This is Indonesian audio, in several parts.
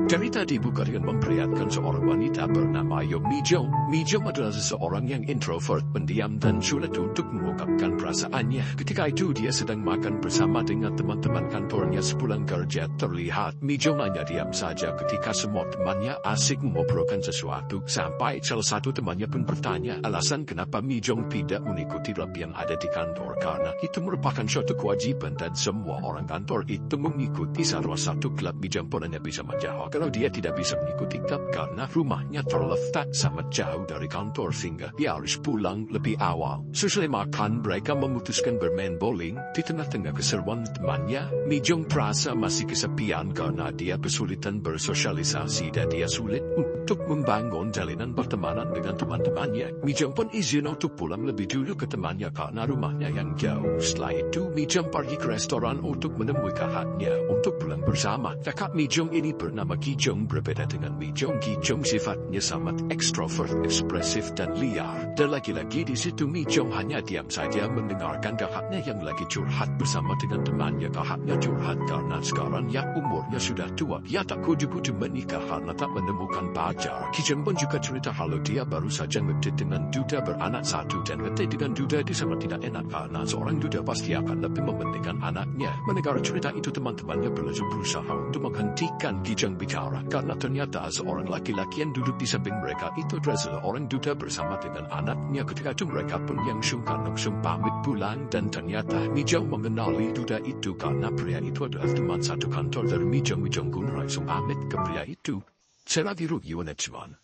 Cerita dibuka dengan memperlihatkan seorang wanita bernama Mi Jong. Mi Jong adalah seseorang yang introvert, pendiam dan sulit untuk mengungkapkan perasaannya. Ketika itu dia sedang makan bersama dengan teman-teman kantornya sepulang kerja. Terlihat Mi Jong hanya diam saja ketika semua temannya asik mengobrolkan sesuatu. Sampai salah satu temannya pun bertanya alasan kenapa Mi Jong tidak mengikuti klub yang ada di kantor. Karena itu merupakan suatu kewajiban dan semua orang kantor itu mengikuti salah satu klub. Mi Jong pun hanya bisa menjawab kalau dia tidak bisa mengikuti klub karena rumahnya terletak sangat jauh dari kantor sehingga dia harus pulang lebih awal. Setelah makan, mereka memutuskan bermain bowling. Di tengah-tengah keseruan temannya, Mi Jong terasa masih kesepian karena dia kesulitan bersosialisasi dan dia sulit untuk membangun jalinan pertemanan dengan teman-temannya. Mi Jong pun izin untuk pulang lebih dulu ke temannya karena rumahnya yang jauh. Setelah itu, Mi Jong pergi ke restoran untuk menemui kakaknya untuk pulang bersama. Kakak Mi Jong ini bernama Ki Jong. Berbeda dengan Mi Jong, Ki Jong sifatnya sangat ekstrovert, ekspresif dan liar. Dan lagi-lagi di situ Mi Jong hanya diam saja mendengarkan kakaknya yang lagi curhat bersama dengan temannya. Kakaknya curhat karena sekarang yang umurnya sudah tua. Dia tak kudu-kudu menikah karena tak menemukan pacar. Ki Jong pun juga cerita kalau dia baru saja ngedate dengan duda beranak satu dan ngedate dengan duda itu sangat tidak enak karena seorang duda pasti akan lebih mementingkan anaknya. Mendengar cerita itu teman-temannya berusaha untuk menghentikan Ki Jong bicara karena ternyata seorang laki-laki yang duduk di samping mereka itu adalah seorang duda bersama dengan anaknya. Ketika itu mereka pun yang sungkan langsung pamit pulang dan ternyata Mi Jong mengenali duda itu karena pria itu adalah teman satu kantor dari Mi Jong. Mi Jong pun langsung pamit ke pria itu. 세라디로 이혼했지만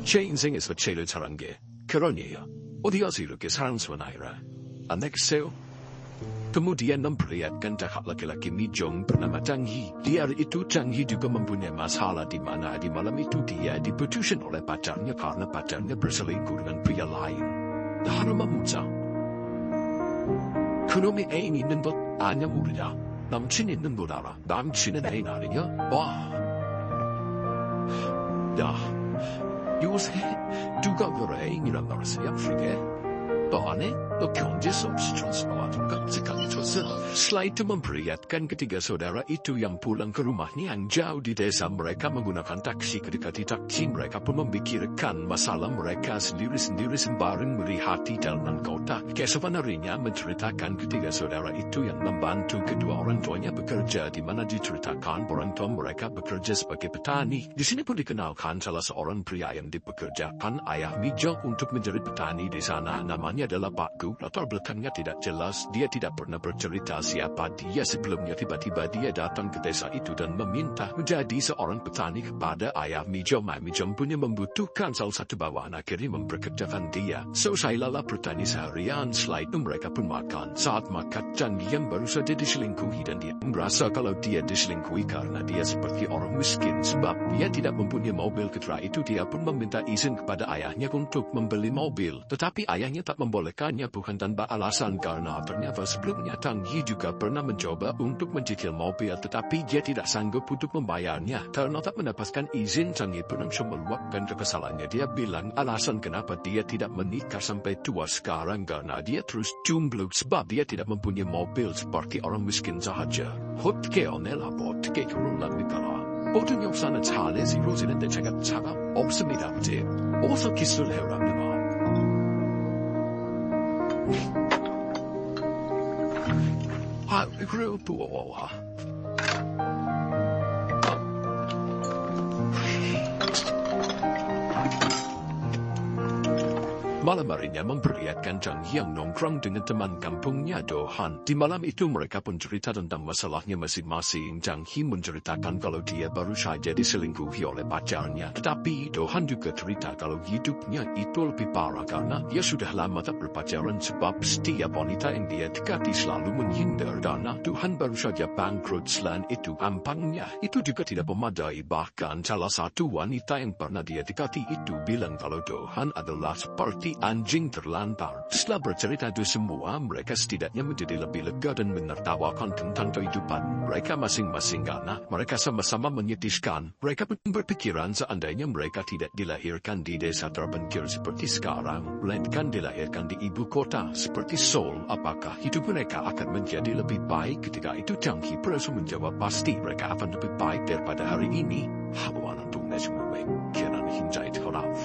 제 인생에서 제일 잘한 게 결혼이에요. 어디 가서 이렇게 사랑스러운 아이라 안 내겠어요? Kemudian memperlihatkan kakak laki-laki Mi Jong bernama Chang Hee. Di hari itu Chang Hee juga mempunyai masalah di mana di malam itu dia diputuskan oleh pacarnya karena pacarnya berselingkuh dengan pria lain. 하루만 묻자. 그놈의 애인 있는 것 아냐 모르냐? 남친 있는 것 알아? 남친은 애인 아니냐? 와. 야, 요새 누가 별로 애인이란 말을 써야 프리게? 너 안 해? 너 경제수 없이 줬어. 아주 깜찍하게 줬어. Setelah itu memperlihatkan ketiga saudara itu yang pulang ke rumahnya yang jauh di desa. Mereka menggunakan taksi. Ketika di taksi mereka pun memikirkan masalah mereka sendiri-sendiri sembari melihat di jalanan kota. Keesokan harinya menceritakan ketiga saudara itu yang membantu kedua orang tuanya bekerja, di mana diceritakan orang tua mereka bekerja sebagai petani. Di sini pun dikenalkan salah seorang pria yang dipekerjakan ayah Mi Jong untuk menjadi petani di sana. Namanya adalah Pak Gu. Latar belakangnya tidak jelas. Dia tidak pernah bercerita siapa dia sebelumnya. Tiba-tiba dia datang ke desa itu dan meminta menjadi seorang petani kepada ayah Mi Jong. Mi Jong punya membutuhkan salah satu bawahan, akhirnya mempekerjakan dia. Selesai lala petani seharian. Setelah itu mereka pun makan. Saat makan, Chang Hee yang baru saja diselingkuhi dan dia merasa kalau dia diselingkuhi karena dia seperti orang miskin sebab dia tidak mempunyai mobil. Ketika itu dia pun meminta izin kepada ayahnya untuk membeli mobil. Tetapi ayahnya tak membolehkannya, bukan tanpa alasan karena ternyata sebelumnya Chang Hee juga pernah mencoba untuk mencicil mobil tetapi dia tidak sanggup untuk membayarnya. Karena tak mendapatkan izin, Chang Hee pun langsung meluapkan kekesalannya. Dia bilang alasan kenapa dia tidak menikah sampai tua sekarang karena dia terus jomblo sebab dia tidak mempunyai mobil seperti orang miskin sahaja. 어떻게 연애를 하고 어떻게 결혼을 합니까? 모든 역사는 차례에서 이루어지는데 제가 차가 없습니다. 이제 어서 키스를 해오랍니다. 아, 그래요, 또, Malam harinya memperlihatkan Chang Hee yang nongkrong dengan teman kampungnya Do-han. Di malam itu mereka pun cerita tentang masalahnya masing-masing. Chang Hee menceritakan kalau dia baru saja diselingkuhi oleh pacarnya. Tetapi Do-han juga cerita kalau hidupnya itu lebih parah karena dia sudah lama tak berpacaran sebab setiap wanita yang dia dekati selalu menghindar. Karena Do-han baru saja bangkrut. Selain itu tampangnya itu juga tidak memadai. Bahkan salah satu wanita yang pernah dia dekati itu bilang kalau Do-han adalah seperti seperti anjing terlantar. Setelah bercerita itu semua, mereka setidaknya menjadi lebih lega dan menertawakan tentang kehidupan mereka masing-masing karena mereka sama-sama menyetiskan. Mereka pun berpikiran seandainya mereka tidak dilahirkan di desa terpencil seperti sekarang, melainkan dilahirkan di ibu kota seperti Seoul, apakah hidup mereka akan menjadi lebih baik? Ketika itu Tang Hi Prasu menjawab pasti mereka akan lebih baik daripada hari ini. Haluan untuk Nezmue, kiran hinjai teraf.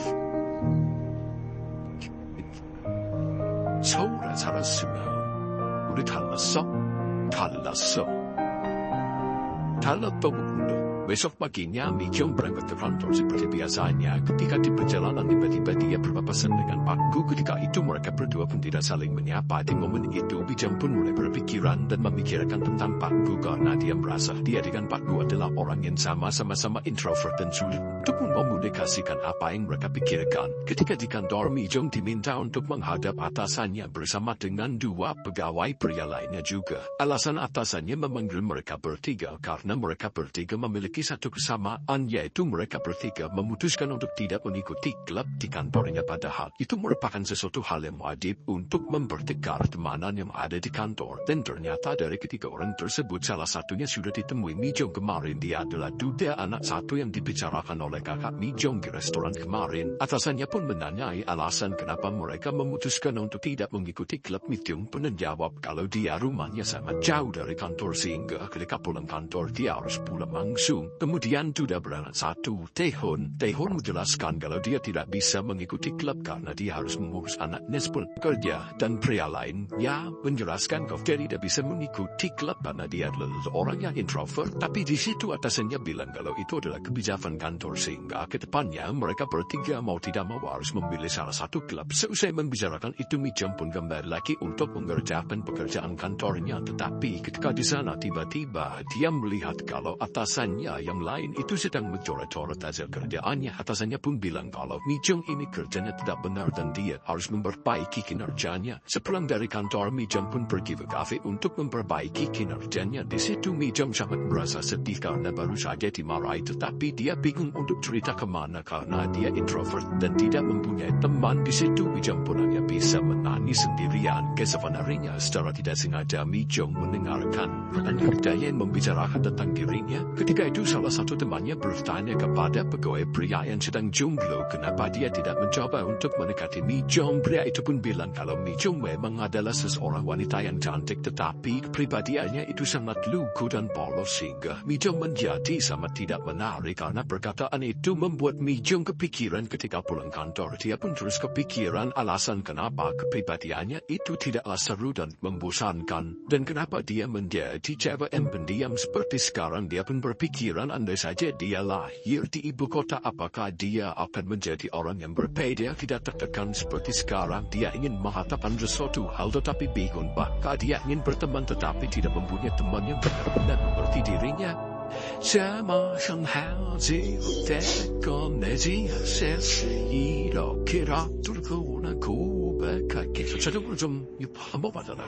서울에 살았으면 우리 달랐어? 달랐어. 달랐다고 불러. Besok paginya, Mi Jong berangkat ke kantor seperti biasanya. Ketika di perjalanan tiba-tiba dia berpapasan dengan Pak Gu. Ketika itu mereka berdua pun tidak saling menyapa. Di momen itu, Mi Jong pun mulai berpikiran dan memikirkan tentang Pak Gu karena dia merasa dia dengan Pak Gu adalah orang yang sama-sama introvert dan sulit untuk memunikasikan apa yang mereka pikirkan. Ketika di kantor, Mi Jong diminta untuk menghadap atasannya bersama dengan dua pegawai pria lainnya juga. Alasan atasannya memanggil mereka bertiga karena mereka bertiga memiliki satu kesamaan, yaitu mereka bertiga memutuskan untuk tidak mengikuti klub di kantornya, padahal itu merupakan sesuatu hal yang wajib untuk mempertegar temanan yang ada di kantor. Dan ternyata dari ketiga orang tersebut salah satunya sudah ditemui Mi Jong kemarin. Dia adalah duda anak satu yang dibicarakan oleh kakak Mi Jong di restoran kemarin. Atasannya pun menanyai alasan kenapa mereka memutuskan untuk tidak mengikuti klub. Mi Jong pun menjawab kalau dia rumahnya sangat jauh dari kantor sehingga ketika pulang kantor dia harus pulang langsung. Kemudian sudah beranak satu, Taehon menjelaskan kalau dia tidak bisa mengikuti klub karena dia harus mengurus anaknya sebelum kerja. Dan pria lainnya menjelaskan kalau dia tidak bisa mengikuti klub karena dia adalah orang yang introvert. Tapi di situ atasannya bilang kalau itu adalah kebijakan kantor sehingga ke depannya mereka bertiga mau tidak mau harus memilih salah satu klub. Selesai membicarakan itu, Mi Jong pun kembali lagi untuk mengerjakan pekerjaan kantornya. Tetapi ketika di sana tiba-tiba dia melihat kalau atasannya yang lain itu sedang mencoret-coret hasil kerjaannya. Atasannya pun bilang kalau Mi Jong ini kerjanya tidak benar dan dia harus memperbaiki kinerjanya. Sepulang dari kantor, Mi Jong pun pergi ke kafe untuk memperbaiki kinerjanya. Di situ Mi Jong sangat merasa sedih karena baru saja dimarahi, tetapi dia bingung untuk cerita kemana karena dia introvert dan tidak mempunyai teman. Di situ Mi Jong pun hanya bisa menangis sendirian. Keesokan harinya secara tidak sengaja Mi Jong mendengarkan rekan kerjanya yang membicarakan tentang dirinya. Ketika itu salah satu temannya bertanya kepada pegawai pria yang sedang jomblo kenapa dia tidak mencoba untuk mendekati Mi Jong. Pria itu pun bilang kalau Mi Jong memang adalah seseorang wanita yang cantik, tetapi kepribadiannya itu sangat lugu dan polos sehingga Mi Jong menjadi sangat tidak menarik. Karena perkataan itu membuat Mi Jong kepikiran. Ketika pulang kantor dia pun terus kepikiran alasan kenapa kepribadiannya itu tidaklah seru dan membosankan dan kenapa dia menjadi cewek yang pendiam seperti sekarang. Dia pun berpikiran andai saja dia lahir di ibu kota, apakah dia akan menjadi orang yang berbeda, tidak tertekan seperti sekarang. Dia ingin mengatakan sesuatu hal tetapi bingung, bahkan dia ingin berteman tetapi tidak mempunyai teman yang benar-benar mengerti dirinya. 这么想好几天跟你只写一路其他都是我那苦不开给这都좀 한번 받아라.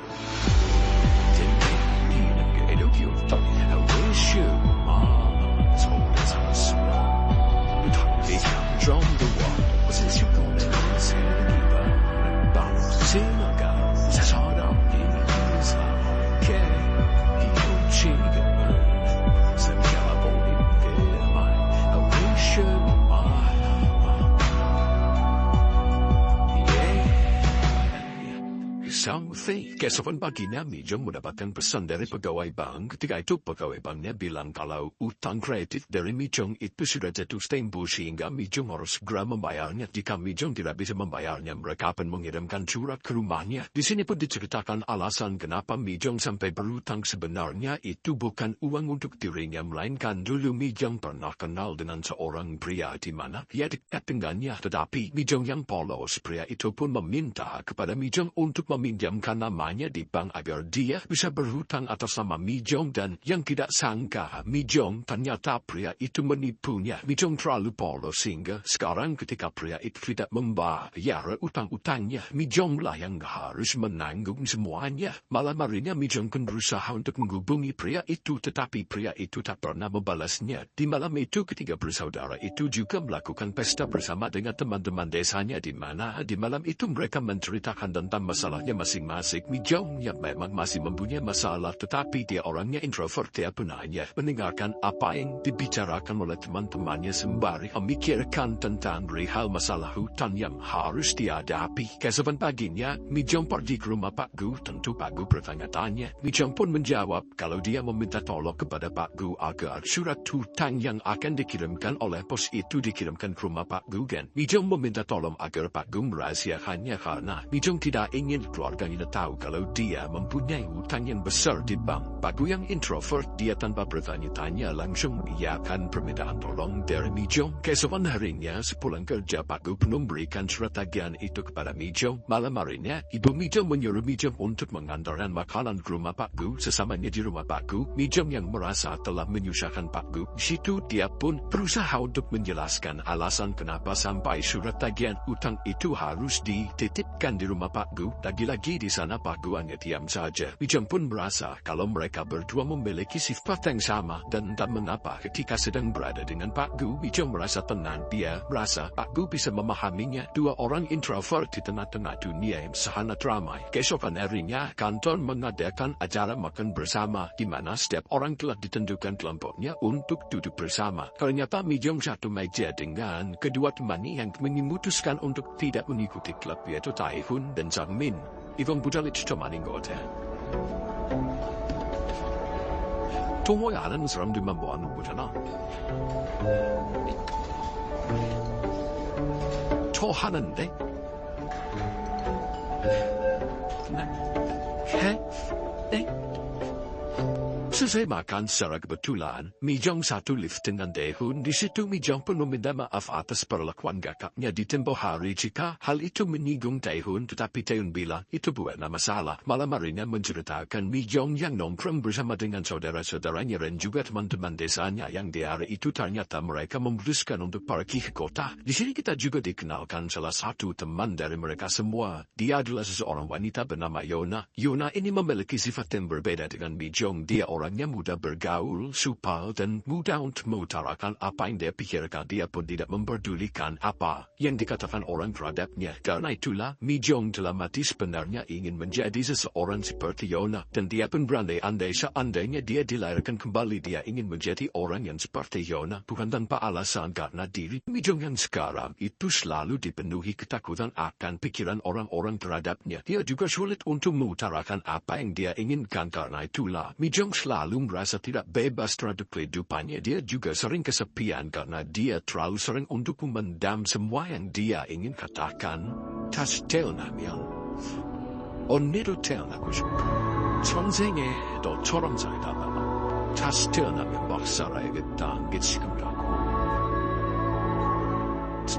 I wish you my soul is awesome. 你看中的我，我是心中的那些地方，把我心那个才找到你才 OK， 你有几个人，剩下不你给买 I wish you my Something. Keesokan paginya Mi Jong mendapatkan pesan dari pegawai bank. Ketika itu pegawai banknya bilang kalau utang kredit dari Mi Jong itu sudah jatuh tempo sehingga Mi Jong harus segera membayarnya. Jika Mi Jong tidak bisa membayarnya, mereka akan mengirimkan surat ke rumahnya. Di sini pun diceritakan alasan kenapa Mi Jong sampai berutang. Sebenarnya itu bukan uang untuk dirinya, melainkan dulu Mi Jong pernah kenal dengan seorang pria di mana ia dekat dengannya. Tetapi Mi Jong yang polos, pria itu pun meminta kepada Mi Jong untuk meminjamkan menyertakan namanya di bank agar dia bisa berhutang atas nama Mijong, dan yang tidak sangka Mijong ternyata pria itu menipunya. Mijong terlalu polos sehingga sekarang ketika pria itu tidak membayar utang-utangnya, Mijong lah yang harus menanggung semuanya. Malam harinya Mijong pun berusaha untuk menghubungi pria itu, tetapi pria itu tak pernah membalasnya. Di malam itu ketiga bersaudara itu juga melakukan pesta bersama dengan teman-teman desanya, di mana di malam itu mereka menceritakan tentang masalahnya masing-masing. Mijong yang memang masih mempunyai masalah, tetapi dia orangnya introvert. Dia pun hanya mendengarkan apa yang dibicarakan oleh teman-temannya sembari memikirkan tentang perihal masalah hutang yang harus dihadapi. Keesokan paginya, Mijong pergi ke rumah Pak Gu. Tentu Pak Gu bertanya-tanya. Mijong pun menjawab kalau dia meminta tolong kepada Pak Gu agar surat hutang yang akan dikirimkan oleh pos itu dikirimkan ke rumah Pak Gu. Dan Mijong meminta tolong agar Pak Gu merahasiakannya karena Mijong tidak ingin keluarganya tahu kalau dia mempunyai hutang yang besar di bank. Pak Gu yang introvert, dia tanpa bertanya-tanya langsung mengiyakan permintaan tolong dari Mijong. Keesokan harinya sepulang kerja, Pak Gu pun memberikan surat tagihan itu kepada Mijong. Malam harinya, Ibu Mijong menyuruh Mijong untuk mengantarkan makanan ke rumah Pak Gu. Sesamanya di rumah Pak Gu, Mijong yang merasa telah menyusahkan Pak Gu, di situ dia pun berusaha untuk menjelaskan alasan kenapa sampai surat tagihan utang itu harus dititipkan di rumah Pak Gu. Lagi-lagi di sana Pak Gu hanya diam saja. Mijong pun merasa kalau mereka berdua memiliki sifat yang sama, dan entah mengapa ketika sedang berada dengan Pak Gu, Mijong merasa tenang. Dia merasa Pak Gu bisa memahaminya. Dua orang introvert di tengah-tengah dunia yang sangat ramai. Keesokan harinya, kantor mengadakan acara makan bersama, di mana setiap orang telah ditentukan kelompoknya untuk duduk bersama. Ternyata Mijong satu meja dengan kedua temannya yang memutuskan untuk tidak mengikuti klub, yaitu Taihun dan Zhangmin. Ivan Budalic teman anggota. 동호회 안 하는 사람들만 모아놓은 거잖아. 저 하는데? 해? 네? Selesai makan secara kebetulan, Mijong satu lift dengan Taihun. Di situ Mijong pun meminta maaf atas perlakuan kakaknya di tempoh hari jika hal itu menyinggung Taihun, tetapi Taihun bilang itu bukanlah masalah. Malam harinya menceritakan Mijong yang nongkrong bersama dengan saudara-saudaranya dan juga teman-teman desanya yang di hari itu ternyata mereka memutuskan untuk pergi ke kota. Di sini kita juga dikenalkan salah satu teman dari mereka semua. Dia adalah seseorang wanita bernama Yona. Yona ini memiliki sifat yang berbeda dengan Mijong. Dia orangnya mudah bergaul, supel, dan mudah untuk mengutarakan apa yang dia pikirkan. Dia pun tidak memperdulikan apa yang dikatakan orang terhadapnya. Karena itulah, Mijong dalam hati sebenarnya ingin menjadi seseorang seperti Yona. Dan dia pun berandai-andai seandainya dia dilahirkan kembali, dia ingin menjadi orang yang seperti Yona. Bukan tanpa alasan, karena diri Mijong yang sekarang itu selalu dipenuhi ketakutan akan pikiran orang-orang terhadapnya. Dia juga sulit untuk mengutarakan apa yang dia inginkan. Karena itulah, Mijong selalu merasa tidak bebas terhadap kehidupannya. Dia juga sering kesepian karena dia terlalu sering untuk memendam semua yang dia ingin katakan. 다시 태어나면 언니로 태어나고 싶어. 전생에 너처럼 살다가 다시 태어나면 막 살아야겠다는 게 지금이라고.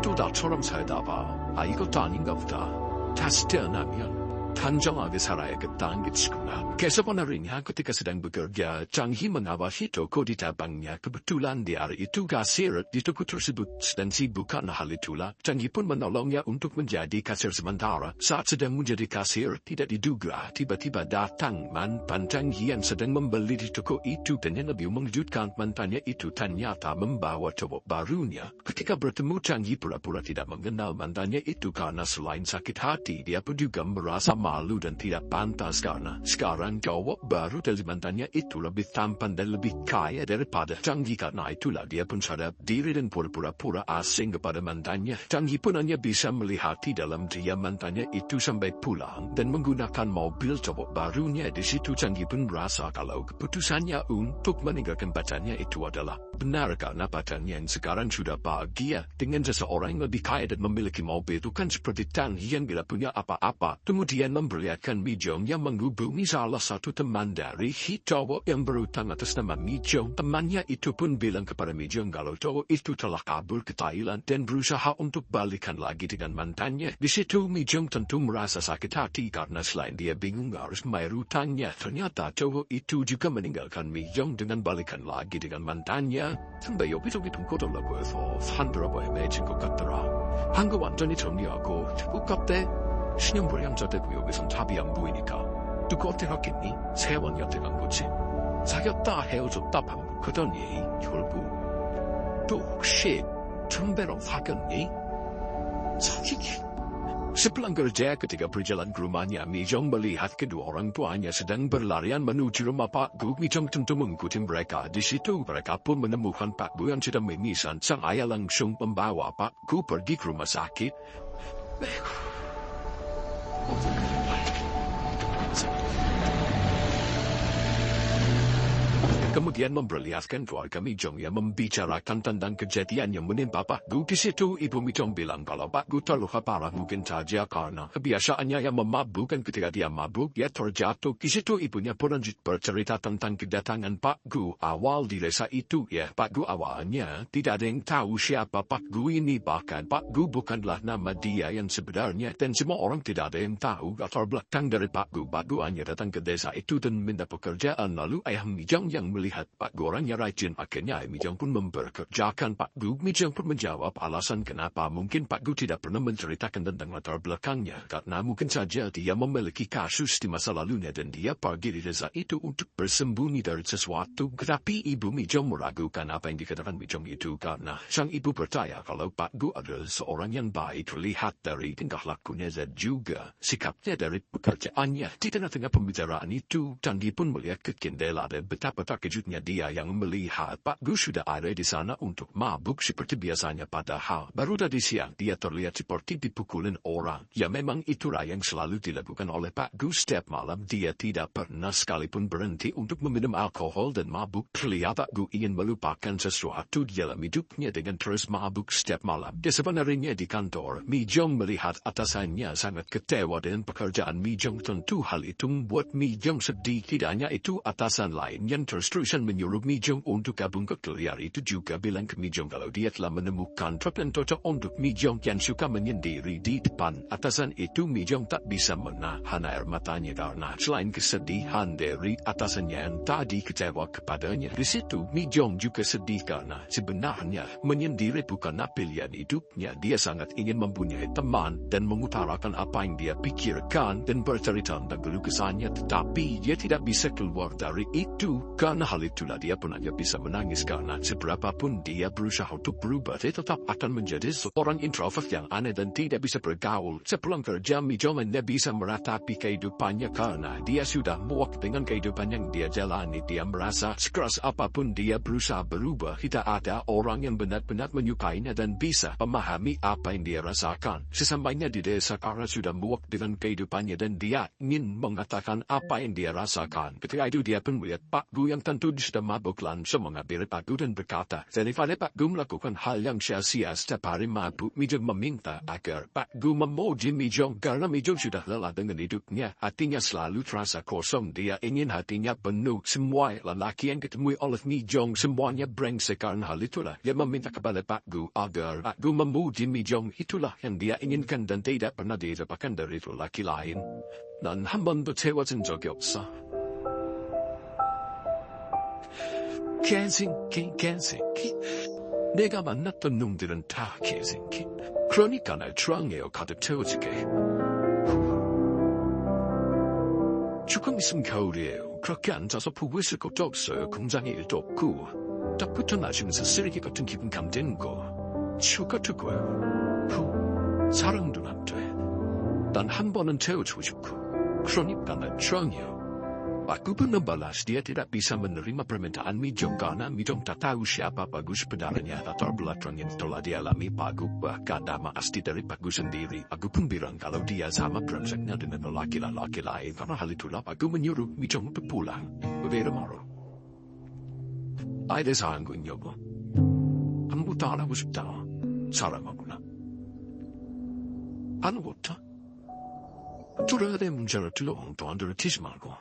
또 나처럼 살다가 이것도 아닌가 보다. 다시 태어나면 단정하게 살아야겠다는 게 지금이야. Keesokan harinya ketika sedang bekerja, Chang Hee mengawasi toko di tabangnya. Kebetulan di hari itu kasir di toko tersebut dan sibuk karena hal itulah. Chang Hee pun menolongnya untuk menjadi kasir sementara. Saat sedang menjadi kasir, tidak diduga tiba-tiba datang mantan Chang Hee yang sedang membeli di toko itu, dan yang lebih mengejutkan, mantannya itu ternyata membawa cowok barunya. Ketika bertemu, Chang Hee pura-pura tidak mengenal mantannya itu karena selain sakit hati, dia pun juga merasa malu dan tidak pantas karena sekarang cowok baru dari mantannya itu lebih tampan dan lebih kaya daripada Chang Hee. Karena itulah dia pun sadar diri dan pura-pura asing kepada mantannya. Chang Hee pun hanya bisa melihat di dalam dia mantannya itu sampai pulang dan menggunakan mobil cowok barunya. Di situ Chang Hee pun merasa kalau keputusannya untuk meninggalkan pacarnya itu adalah Benar karena pacarnya yang sekarang sudah bahagia dengan seseorang yang lebih kaya dan memiliki mobil, bukan seperti Tan Hian bila punya apa-apa. Kemudian memperlihatkan Mi Jong yang menghubungi salah satu teman dari cowok yang berutang atas nama Mi Jong. Temannya itu pun bilang kepada Mi Jong kalau cowok itu telah kabur ke Thailand dan berusaha untuk balikan lagi dengan mantannya. Di situ Mi Jong tentu merasa sakit hati karena selain dia bingung harus membayar utangnya, ternyata cowok itu juga meninggalkan Mi Jong dengan balikan lagi dengan mantannya. 真係有邊種嘅同嗰度嚟過火，翻到嚟為咩情況得啦？한국완전히정리하고 국갑대 신용불량 저대구역에선 답이 안 보이니까 누구 어떻게 하겠니? 세원 여태 간 거지. 사귀었다 헤어졌다 반복하더니 결국 또 혹시 선배랑 사귀었니? 사귀기. Sepulang kerja ketika berjalan ke rumahnya, Mi Jong melihat kedua orang tuanya sedang berlarian menuju rumah Pak Gu. Mi Jong tentu mengikuti mereka. Di situ mereka pun menemukan Pak Gu yang sedang mimisan. Sang ayah langsung membawa Pak Gu pergi ke rumah sakit. Kemudian memperlihatkan keluarga Mi Jong yang membicarakan tentang kejadian yang menimpa Pak Gu. Di situ ibu Mi Jong bilang kalau Pak Gu terluka parah mungkin saja karena kebiasaannya yang memabuk, dan ketika dia mabuk dia terjatuh. Di situ ibunya pun lanjut bercerita tentang kedatangan Pak Gu awal di desa itu. Ya, Pak Gu awalnya tidak ada yang tahu siapa Pak Gu ini, bahkan Pak Gu bukanlah nama dia yang sebenarnya, dan semua orang tidak ada yang tahu latar belakang dari Pak Gu. Pak Gu hanya datang ke desa itu dan minta pekerjaan, lalu ayah Mi Jong yang melihat Pak Gu orangnya rajin, akhirnya Mi Jong pun memperkerjakan Pak Gu. Mi Jong pun menjawab alasan kenapa mungkin Pak Gu tidak pernah menceritakan tentang latar belakangnya, karena mungkin saja dia memiliki kasus di masa lalunya dan dia pergi di desa itu untuk bersembunyi dari sesuatu. Tetapi ibu Mi Jong meragukan apa yang dikatakan Mi Jong itu karena sang ibu percaya kalau Pak Gu adalah seorang yang baik, terlihat dari tingkah lakunya dan juga sikapnya dari pekerjaannya. Di tengah-tengah pembicaraan itu, Tandi pun melihat ke jendela dan betapa terkejutnya dia yang melihat Pak Gu sudah ada di sana untuk mabuk seperti biasanya, padahal baru tadi siang dia terlihat seperti dipukulin orang. Ya memang itulah yang selalu dilakukan oleh Pak Gu setiap malam. Dia tidak pernah sekalipun berhenti untuk meminum alkohol dan mabuk. Terlihat Pak Gu ingin melupakan sesuatu di dalam hidupnya dengan terus mabuk setiap malam. Dia sebenarnya di kantor. Mi Jong melihat atasannya sangat kecewa dengan pekerjaan Mi Jong. Tentu hal itu membuat Mi Jong sedih. Tidak hanya itu, atasan lain yang terus-terusan menyuruh Mi Jong untuk gabung ke kuliah itu juga bilang ke Mi Jong kalau dia telah menemukan truk yang cocok untuk Mi Jong yang suka menyendiri di depan atasan itu. Mi Jong tak bisa menahan air matanya karena selain kesedihan dari atasannya yang tadi kecewa kepadanya, di situ Mi Jong juga sedih karena sebenarnya menyendiri bukanlah pilihan hidupnya. Dia sangat ingin mempunyai teman dan mengutarakan apa yang dia pikirkan dan bercerita tentang kelukesannya, tetapi dia tidak bisa keluar dari itu. Karena hal itulah dia pun hanya bisa menangis karena seberapapun dia berusaha untuk berubah, dia tetap akan menjadi seorang introvert yang aneh dan tidak bisa bergaul. Sepulang kerja, Mi Jong tidak bisa meratapi kehidupannya karena dia sudah muak dengan kehidupan yang dia jalani. Dia merasa sekeras apapun dia berusaha berubah, tidak ada orang yang benar-benar menyukainya dan bisa memahami apa yang dia rasakan. Sesampainya di desa, karena sudah muak dengan kehidupannya dan dia ingin mengatakan apa yang dia rasakan. Ketika itu dia pun melihat Pak Gu yang tentu sudah mabuk, langsung mengambil Pak Gu dan berkata, daripada Pak Gu melakukan hal yang sia-sia setiap hari mabuk, Mi Jong meminta agar Pak Gu memuji Mi Jong karena Mi Jong sudah lelah dengan hidupnya. Hatinya selalu terasa kosong. Dia ingin hatinya penuh. Semua lelaki yang ditemui oleh Mi Jong semuanya brengsek. Karena hal itulah dia meminta kepada Pak Gu agar Pak Gu memuji Mi Jong. Itulah yang dia inginkan dan tidak pernah didapatkan dari lelaki lain. 난 한 번도 채워진 적이 없어. 개새끼. 내가 만났던 놈들은 다 개새끼. 그러니까 날 주황에어 가득 채워지게. 조금 있으면 겨울이에요. 그렇게 앉아서 보고 있을 것도 없어요. 공장에 일도 없고. 딱 붙어 마시면서 쓰레기 같은 기분 감되는 거. 치우가 두고요. 사랑도 안 돼. 난 한 번은 채워주고 싶고. 그러니까 난 주황이요. Aku pun membalas dia tidak bisa menerima permintaan Mi Jong karena Mi Jong tak tahu siapa Pak Gu sebenarnya. Latar belakang yang telah dialami Pak Gu bahkan tak pasti dari Pak Gu sendiri. Aku pun bilang kalau dia sama brengseknya dengan lelaki-lelaki lain. Karena hal itulah Pak Gu menyuruh Mi Jong untuk pulang. Berbeda marah. Ay desahan ko inyo ko. Ang butala ko sa sarang ako na. Ano ko ta? Turare mong jara tulong to under a tismal ko.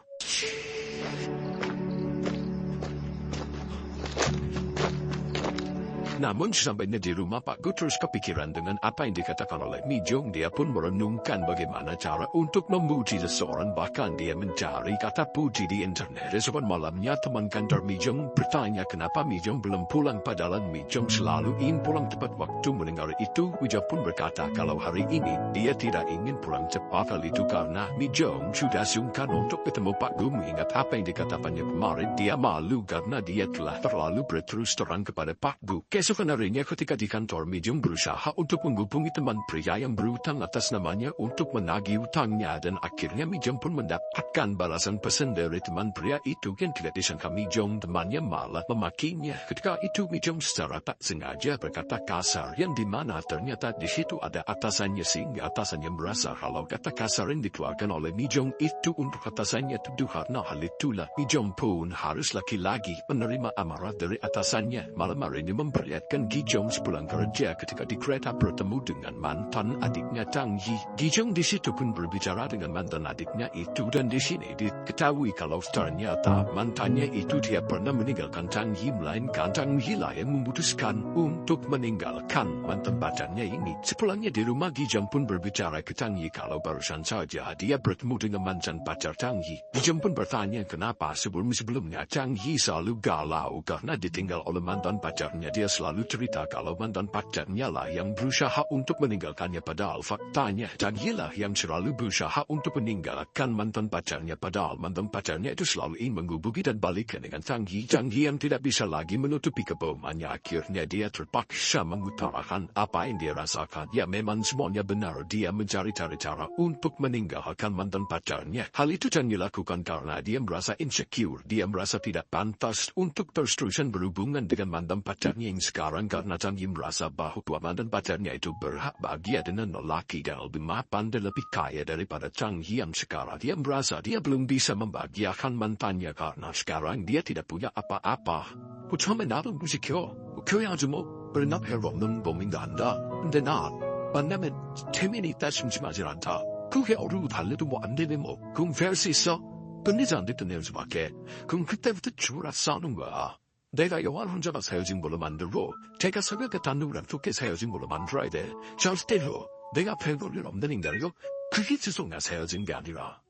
Namun sampai na di rumah Pak Gu terus kepikiran dengan apa yang dikatakan oleh Mi Jong. Dia pun merenungkan bagaimana cara untuk memuji seseorang, bahkan dia mencari kata puji di internet. Esok malamnya teman kantor Mi Jong bertanya kenapa Mi Jong belum pulang, padahal Mi Jong selalu ingin pulang tepat waktu. Mendengar itu, Mi Jong pun berkata kalau hari ini dia tidak ingin pulang cepat. Hal itu karena Mi Jong sudah sungkan untuk ketemu Pak Gu. Mengingat apa yang dikatakannya kemarin, dia malu karena dia telah terlalu berterus terang kepada Pak Gu. Keesokan harinya ketika di kantor, Mi Jong berusaha untuk menghubungi teman pria yang berhutang atas namanya untuk menagih hutangnya, dan akhirnya Mi Jong pun mendapatkan balasan pesan dari teman pria itu yang tidak disangka Mi Jong temannya malah memakinya. Ketika itu Mi Jong secara tak sengaja berkata kasar, yang dimana ternyata di situ ada atasannya, sehingga atasannya merasa kalau kata kasar yang dikeluarkan oleh Mi Jong itu untuk atasannya tuduh. Karena hal itulah Mi Jong pun harus lagi-lagi menerima amarah dari atasannya. Malam hari ini memperlihatkan Gi Jong sepulang kerja ketika di kereta bertemu dengan mantan adiknya Tang Yi. Gi Jong di situ pun berbicara dengan mantan adiknya itu, dan di sini diketahui kalau ternyata mantannya itu dia pernah meninggalkan Tang Yi, melainkan Tang Yi lah yang memutuskan untuk meninggalkan mantan pacarnya ini. Sepulangnya di rumah, Gi Jong pun berbicara ke Tang Yi kalau barusan saja dia bertemu dengan mantan pacar Tang Yi. Gi Jong pun bertanya kenapa sebelumnya Tang Yi selalu galau karena ditinggal oleh mantan pacarnya. Dia selalu cerita kalau mantan pacarnya lah yang berusaha untuk meninggalkannya, padahal faktanya Tang Yi lah yang selalu berusaha untuk meninggalkan mantan pacarnya, padahal mantan pacarnya itu selalu ingin menghubungi dan balikan dengan Tang Yi. Tang Yi yang tidak bisa lagi menutupi kebohongannya, akhirnya dia terpaksa mengutarakan apa yang dia rasakan. Ya memang semuanya benar, dia mencari-cari cara untuk meninggalkan mantan pacarnya. Hal itu Tang Yi lakukan karena dia merasa insecure, dia merasa tidak pantas untuk terus-terusan berhubungan dengan mantan pacarnya yang sekarang, karena Tang Yi merasa bahwa mantan pacarnya itu berhak bahagia dengan lelaki yang lebih mapan dan lebih kaya daripada Tang Yi yang sekarang. Dia merasa dia belum bisa membahagiakan mantannya karena sekarang dia tidak punya apa-apa. 처음에 나도 무식해요. 교양하지 뭐 별나 별거 없는 몸인가 한다. 근데 나 만나면 태민이 있다 심심하진 않다. 그게 어려워 달래도 뭐 안 되네 뭐. 그럼 뵐 수 있어? 끝내지 안 됐던 내 수밖에. 그럼 그때부터 죽으라 싸우는 거야. 내가 여한 혼자가 헤어진 걸로 만들고 제가 새벽에 단 누구랑 좋게 헤어진 걸로 만들어야 돼. 절대로 내가 별볼 일 없는 인간이고 그게 죄송해 헤어진 게 아니라.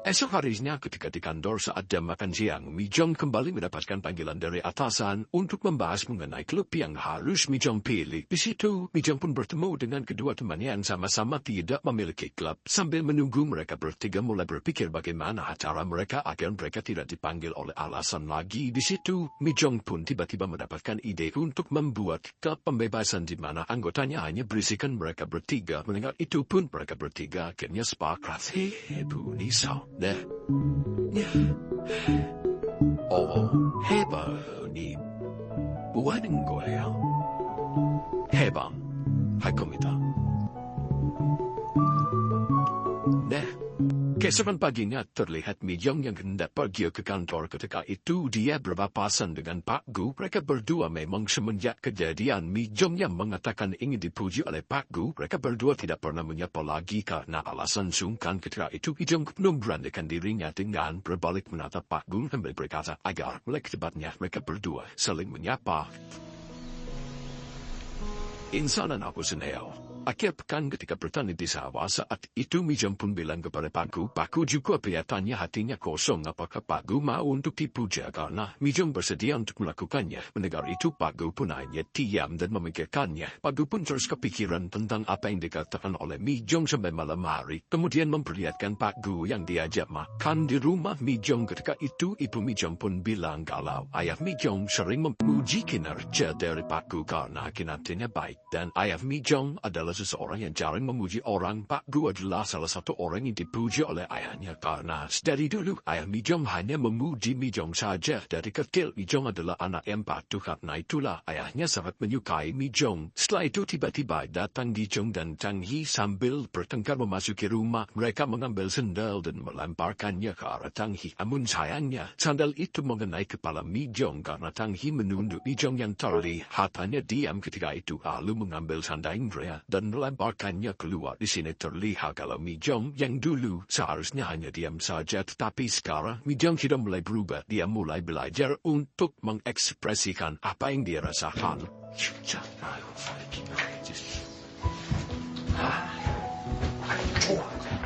Esok harinya ketika di kantor saat jam makan siang, Mi Jong kembali mendapatkan panggilan dari atasan untuk membahas mengenai klub yang harus Mi Jong pilih. Di situ, Mi Jong pun bertemu dengan kedua temannya yang sama-sama tidak memiliki klub. Sambil menunggu, mereka bertiga mulai berpikir bagaimana cara mereka agar mereka tidak dipanggil oleh alasan lagi. Di situ, Mi Jong pun tiba-tiba mendapatkan ide untuk membuat klub pembebasan di mana anggotanya hanya berisikan mereka bertiga. Mendengar itu pun mereka bertiga akhirnya sepakat. Bu Nisa. 네. 해방이 뭐 하는 거예요? 해방할 겁니다. 네. Keesokan paginya terlihat Mi Jong yang hendak pergi ke kantor. Ketika itu dia berpapasan dengan Pak Gu. Mereka berdua memang semenjak kejadian Mi Jong yang mengatakan ingin dipuji oleh Pak Gu, mereka berdua tidak pernah menyapa lagi karena alasan sungkan. Ketika itu Mi Jong memberanikan dirinya dengan berbalik menatap Pak Gu sambil berkata agar mulai kedepannya mereka berdua saling menyapa. Insanan aku seneo. Akhir pekan ketika bertani di sawah, saat itu Mi Jong pun bilang kepada Pak Gu. Pak Gu juga kelihatannya hatinya kosong. Apakah Pak Gu mau untuk dipuja karena Mi Jong bersedia untuk melakukannya? Mendengar itu Pak Gu pun hanya diam dan memikirkannya. Pak Gu pun terus kepikiran tentang apa yang dikatakan oleh Mi Jong sampai malam hari. Kemudian memperlihatkan Pak Gu yang diajak makan di rumah Mi Jong. Ketika itu ibu Mi Jong pun bilang kalau ayah Mi Jong sering memuji kinerja dari Pak Gu karena kinerjanya baik, dan ayah Mi Jong adalah seseorang yang jarang memuji orang. Pak Gu adalah salah satu orang yang dipuji oleh ayahnya karena dari dulu ayah Mi Jong hanya memuji Mi Jong saja. Dari kecil Mi Jong adalah anak yang patuh karena itulah ayahnya sangat menyukai Mi Jong. Setelah itu tiba-tiba datang Di Jong dan Tang Hee sambil bertengkar memasuki rumah. Mereka mengambil sendal dan melemparkannya ke arah Tang Hee. Namun sayangnya sandal itu mengenai kepala Mi Jong karena Tang Hee menunduk Mi Jong yang terlihat hanya diam ketika itu lalu mengambil sandal Indra dan melemparkannya keluar. Di sini terlihat kalau Mi Jong yang dulu seharusnya hanya diam saja, tetapi sekarang Mi Jong sudah mulai berubah. Dia mulai belajar untuk mengekspresikan apa yang dia rasakan.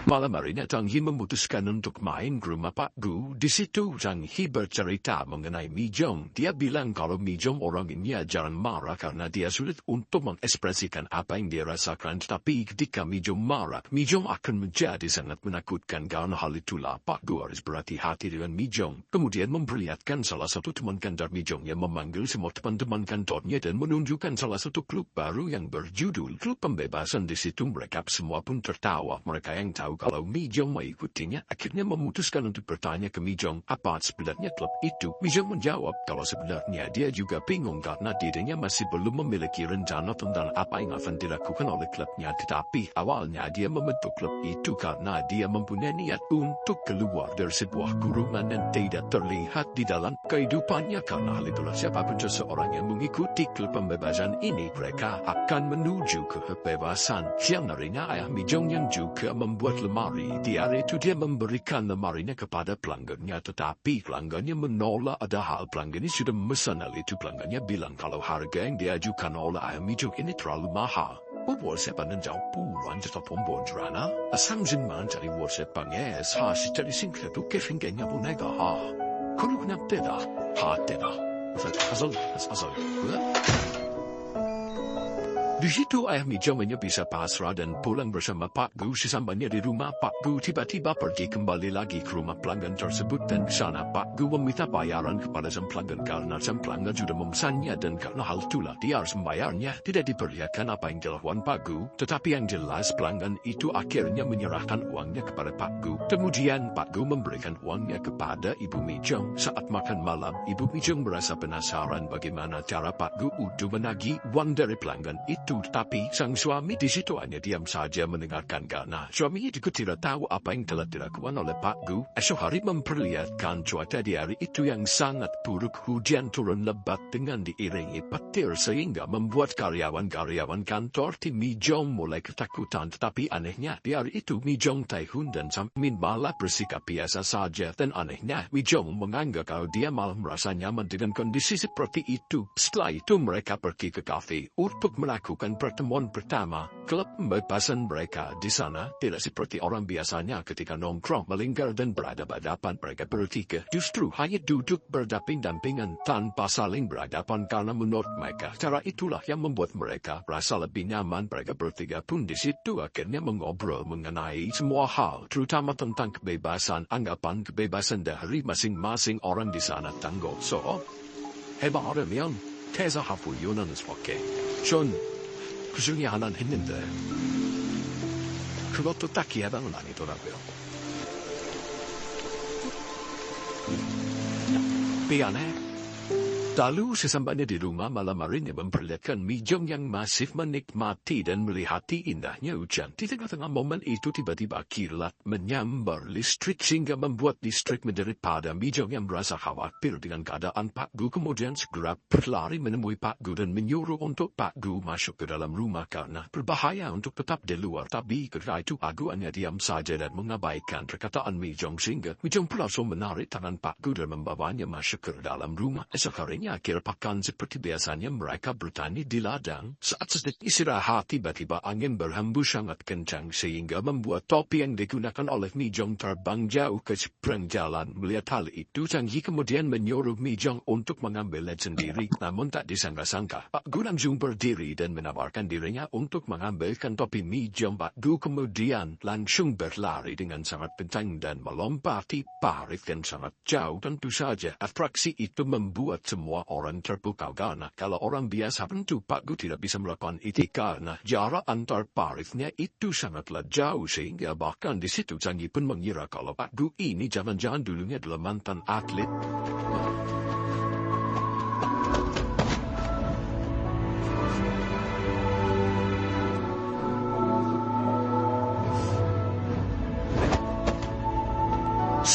Malam harinya Tang Hee memutuskan untuk main ke rumah Pak Gu. Di situ Tang Hee bercerita mengenai Mi Jong. Dia bilang kalau Mi Jong orang ini jarang marah karena dia sulit untuk mengekspresikan apa yang dia rasakan. Tetapi ketika Mi Jong marah, Mi Jong akan menjadi sangat menakutkan. Karena hal itulah Pak Gu harus berhati-hati dengan Mi Jong. Kemudian memperlihatkan salah satu teman kantor Mi Jong yang memanggil semua teman-teman kantornya dan menunjukkan salah satu klub baru yang berjudul Klub Pembebasan. Di situ mereka semua pun tertawa. Mereka yang tahu kalau Mi Jong mengikutinya akhirnya memutuskan untuk bertanya ke Mi Jong apa sebenarnya klub itu. Mi Jong menjawab kalau sebenarnya dia juga bingung karena dirinya masih belum memiliki rencana tentang apa yang akan dilakukan oleh klubnya. Tetapi awalnya dia membentuk klub itu karena dia mempunyai niat untuk keluar dari sebuah kurungan yang tidak terlihat di dalam kehidupannya. Karena hal itulah siapapun seseorang yang mengikuti klub pembebasan ini mereka akan menuju ke kebebasan. Siang harinya ayah Mi Jong yang juga membuat lemari. Di hari itu dia memberikan lemarinya kepada pelanggannya, tetapi pelanggannya menolak. Ada hal pelanggannya sudah memesan hal itu. Pelanggannya bilang kalau harga yang diajukan oleh ayah Mi Jong ini terlalu mahal. 我是把人家不乱着到同步着呢，三十万这里我是把也啥是这里新客都给分给人家不那个哈，可能那对的，哈对的，我说Di situ ayah Mi Jong bisa pasrah dan pulang bersama Pak Gu. Sesampainya di rumah Pak Gu tiba-tiba pergi kembali lagi ke rumah pelanggan tersebut dan di sana Pak Gu meminta bayaran kepada sang pelanggan karena sang pelanggan sudah memesannya dan karena hal itulah dia harus membayarnya. Tidak diperlihatkan apa yang dilakukan Pak Gu, tetapi yang jelas pelanggan itu akhirnya menyerahkan uangnya kepada Pak Gu. Kemudian Pak Gu memberikan uangnya kepada Ibu Mi Jong. Saat makan malam, Ibu Mi Jong merasa penasaran bagaimana cara Pak Gu untuk menagih uang dari pelanggan itu. Tetapi sang suami di situ hanya diam saja mendengarkan karena suaminya juga tidak tahu apa yang telah dilakukan oleh Pak Gu. Esok hari memperlihatkan cuaca di hari itu yang sangat buruk. Hujan turun lebat dengan diiringi petir sehingga membuat karyawan-karyawan kantor di Mi Jong mulai ketakutan. Tetapi anehnya di hari itu Mi Jong Tae-hun dan Sam-min malah bersikap biasa saja. Dan anehnya Mi Jong menganggap kalau dia malah merasa nyaman dengan kondisi seperti itu. Setelah itu mereka pergi ke kafe untuk melakukan pertemuan pertama. Klub pembebasan mereka di sana tidak seperti orang biasanya ketika nongkrong melingkar dan berhadapan-hadapan. Mereka bertiga justru hanya duduk berdamping-dampingan tanpa saling berhadapan karena menurut mereka cara itulah yang membuat mereka rasa lebih nyaman. Mereka bertiga pun di situ akhirnya mengobrol mengenai semua hal, terutama tentang kebebasan, anggapan kebebasan dari masing-masing orang di sana. Tanggo so 해봐라면 퇴사하고 이혼하는 수밖에 전 그 중에 하나는 했는데 그것도 딱히 해방은 아니더라고요. 미안해. Lalu sesampainya di rumah malam harinya memperlihatkan Mi Jong yang masih menikmati dan melihati indahnya hujan. Di tengah-tengah momen itu tiba-tiba kilat menyambar listrik sehingga membuat listrik menderita. Mi Jong yang merasa khawatir dengan keadaan Pak Gu kemudian segera berlari menemui Pak Gu dan menyuruh untuk Pak Gu masuk ke dalam rumah karena berbahaya untuk tetap di luar. Tapi ketika itu Pak Gu hanya diam saja dan mengabaikan perkataan Mi Jong sehingga Mi Jong langsung menarik tangan Pak Gu dan membawanya masuk ke dalam rumah. Esok harinya akhir pekan seperti biasanya mereka bertani di ladang. Saat sedang istirahat tiba-tiba angin berhembus sangat kencang sehingga membuat topi yang digunakan oleh Mi Jong terbang jauh ke seberang jalan. Melihat hal itu Tang Hee kemudian menyuruh Mi Jong untuk mengambilnya sendiri. Namun tak disangka-sangka Pak Gu langsung berdiri dan menawarkan dirinya untuk mengambilkan topi Mi Jong. Pak Gu kemudian langsung berlari dengan sangat kencang dan melompati parit yang sangat jauh. Tentu saja atraksi itu membuat semua semua orang terpukau karena kalau orang biasa tentu Pak Gu tidak bisa melakukan itu karena jarak antar parisnya itu sangatlah jauh sehingga bahkan di situ Zhang Yi pun mengira kalau Pak Gu ini jangan-jangan dulunya adalah mantan atlet.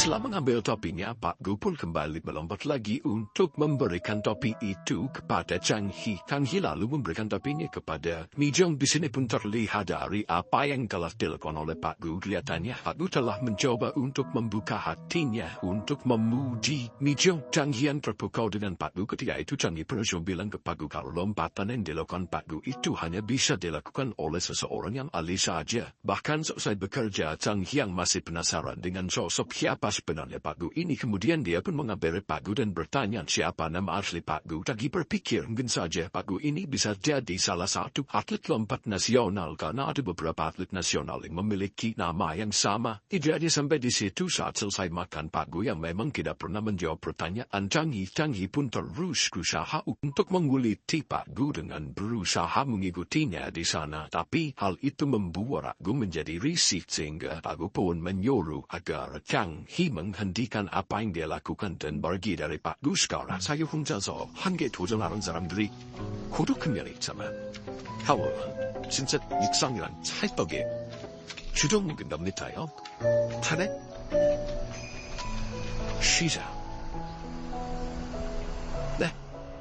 Setelah mengambil topinya, Pak Gu pun kembali melompat lagi untuk memberikan topi itu kepada Zhang Yi. Zhang Yi lalu memberikan topinya kepada Mi Zhong. Di sini pun terlihat dari apa yang telah dilakukan oleh Pak Gu. Kelihatannya Pak Gu telah mencoba untuk membuka hatinya untuk memuji Mi Zhong. Zhang Yi yang terpukau dengan Pak Gu. Ketika itu Zhang Yi pernah bilang ke Pak Gu kalau lompatan yang dilakukan Pak Gu itu hanya bisa dilakukan oleh seseorang yang ahli saja. Bahkan selesai bekerja, Zhang Yi yang masih penasaran dengan sosok siapa sebenarnya Pak Gu ini. Kemudian dia pun mengabari Pak Gu dan bertanya siapa nama asli Pak Gu. Zhang Yi berpikir mungkin saja Pak Gu ini bisa jadi salah satu atlet lompat nasional karena ada beberapa atlet nasional yang memiliki nama yang sama. Jadi sampai di situ saat selesai makan Pak Gu yang memang tidak pernah menjawab pertanyaan Zhang Yi pun terus berusaha untuk menguliti Pak Gu dengan berusaha mengikutinya di sana. Tapi hal itu membuat Pak Gu menjadi risih sehingga Pak Gu pun menyuruh agar Zhang Yi menghentikan apa yang dia lakukan dan pergi dari Pak Gu. Sekarang saya 혼자서 한계 도전하는 사람들이 고독한 있잖아. 하원 진짜 육상이란 찰떡에 주종목은 넘니타요. 타네 시작. 네.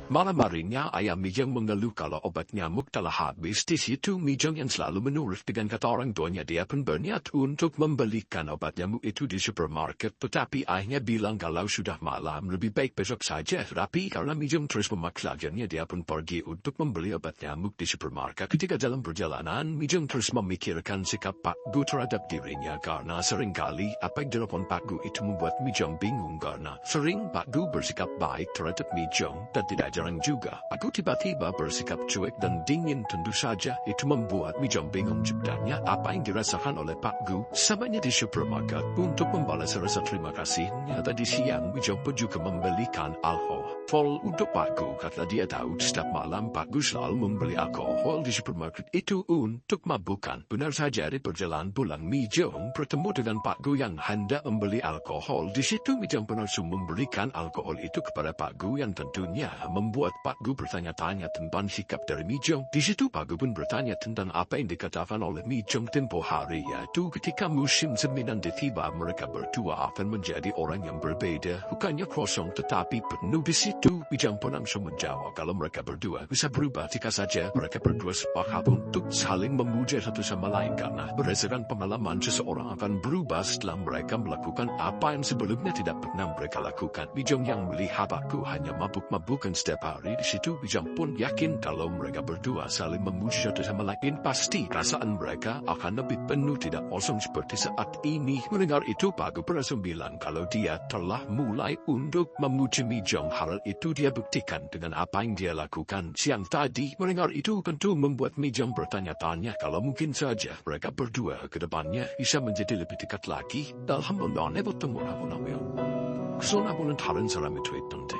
Malam harinya ayah Mi Zhong mengeluh kalau obat nyamuk telah habis. Di situ Mi Zhong yang selalu menurut dengan kata orang tuanya dia pun berniat untuk membelikan obat nyamuk itu di supermarket. Tetapi ayahnya bilang kalau sudah malam lebih baik besok saja. Tapi karena Mi Zhong terus memaksa akhirnya dia pun pergi untuk membeli obat nyamuk di supermarket. Ketika dalam perjalanan Mi Zhong terus memikirkan sikap Pak Gu terhadap dirinya karena seringkali apa yang dilakukan Pak Gu itu membuat Mi Zhong bingung karena sering Pak Gu bersikap baik terhadap Mi Zhong dan tidak jarang juga Pak Gu tiba-tiba bersikap cuek dan dingin. Tentu saja itu membuat Mi Zhong bingung sebenarnya apa yang dirasakan oleh Pak Gu. Sampainya di supermarket untuk membalas rasa terima kasihnya tadi siang Mi Zhong pun juga membelikan alkohol untuk Pak Gu karena dia tahu setiap malam Pak Gu selalu membeli alkohol di supermarket itu untuk mabukan. Benar saja di perjalanan pulang Mi Zhong bertemu dengan Pak Gu yang hendak membeli alkohol. Di situ Mi Zhong pun langsung memberikan alkohol itu kepada Pak Gu yang tentunya membuat Pak Gu bertanya-tanya tentang sikap dari Mi Zhong. Di situ Pak Gu pun bertanya tentang apa yang dikatakan oleh Mi Zhong tempoh hari, yaitu ketika musim semi nanti tiba mereka berdua akan menjadi orang yang berbeda, bukannya kosong tetapi penuh. Di situ Mi Zhong pun langsung menjawab kalau mereka berdua bisa berubah jika saja mereka berdua sepakat untuk saling memuja satu sama lain karena berdasarkan pengalaman seseorang akan berubah setelah mereka melakukan apa yang sebelumnya tidak pernah mereka lakukan. Mi Zhong yang melihat Pak Gu hanya mabuk-mabukan setiap hari di situ, Mi Zhong pun yakin kalau mereka berdua saling memuji satu sama lain pasti perasaan mereka akan lebih penuh tidak kosong seperti saat ini. Mendengar itu Pak Gu langsung bilang kalau dia telah mulai untuk memuji Mi Zhong. Hal itu dia buktikan dengan apa yang dia lakukan siang tadi. Mendengar itu tentu membuat Mi Zhong bertanya-tanya kalau mungkin saja mereka berdua ke depannya bisa menjadi lebih dekat lagi. 다음 번 안 해봤던 걸 하고 나면 그전하고는 다른 사람이 됐던데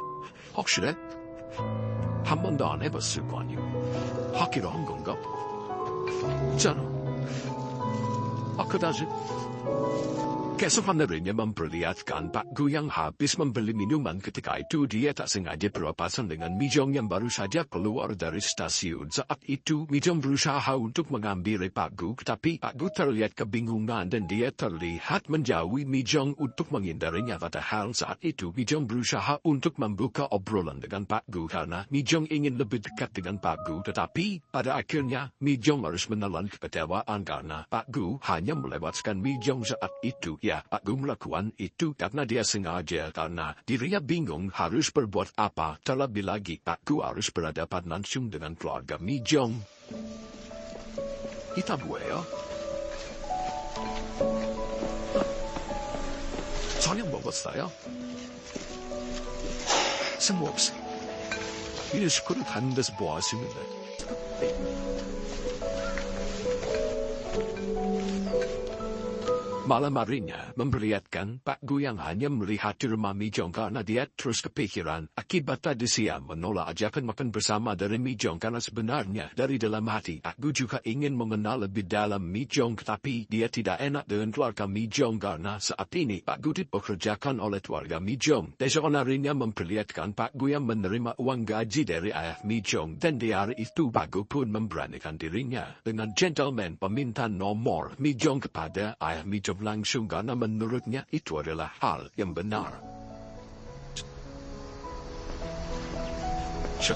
확실해? 한 번도 안 해봤을 거 아니오. 하기로 한 건가? 있잖아. 그다지 Keesok harinya memperlihatkan Pak Gu yang habis membeli minuman. Ketika itu dia tak sengaja berpapasan dengan Mi Zhong yang baru saja keluar dari stasiun. Saat itu Mi Zhong berusaha untuk mengambil Pak Gu, tapi Pak Gu terlihat kebingungan dan dia terlihat menjauhi Mi Zhong untuk menghindarinya. Padahal saat itu Mi Zhong berusaha untuk membuka obrolan dengan Pak Gu karena Mi Zhong ingin lebih dekat dengan Pak Gu. Tetapi pada akhirnya Mi Zhong harus menelan kekecewaan karena Pak Gu hanya melewatkan Mi Zhong saat itu. Ya, Pak Gu melakukan itu karena dia sengaja karena dirinya bingung harus berbuat apa. Terlebih lagi Pak Gu harus berhadapan langsung dengan keluarga Mi Zhong. Kita 뭐예요? 저녁 먹었어요? 쓸모없어. 이런 식구를 가는 데서 뭐 하시는데? Malam harinya memperlihatkan Pak Gu yang hanya melihat di rumah Mi Jong karena dia terus kepikiran akibat tadi siang menolak ajakan makan bersama dari Mi Jong karena sebenarnya dari dalam hati Pak Gu juga ingin mengenal lebih dalam Mi Jong tetapi dia tidak enak dengan keluarga Mi Jong karena saat ini Pak Gu dipekerjakan oleh keluarga Mi Jong. Keesokan harinya memperlihatkan Pak Gu yang menerima uang gaji dari ayah Mi Jong dan di hari itu Pak Gu pun memberanikan dirinya dengan gentleman meminta nomor Mi Jong kepada ayah Mi Jong langsung karena menurutnya itu adalah hal yang benar. 자,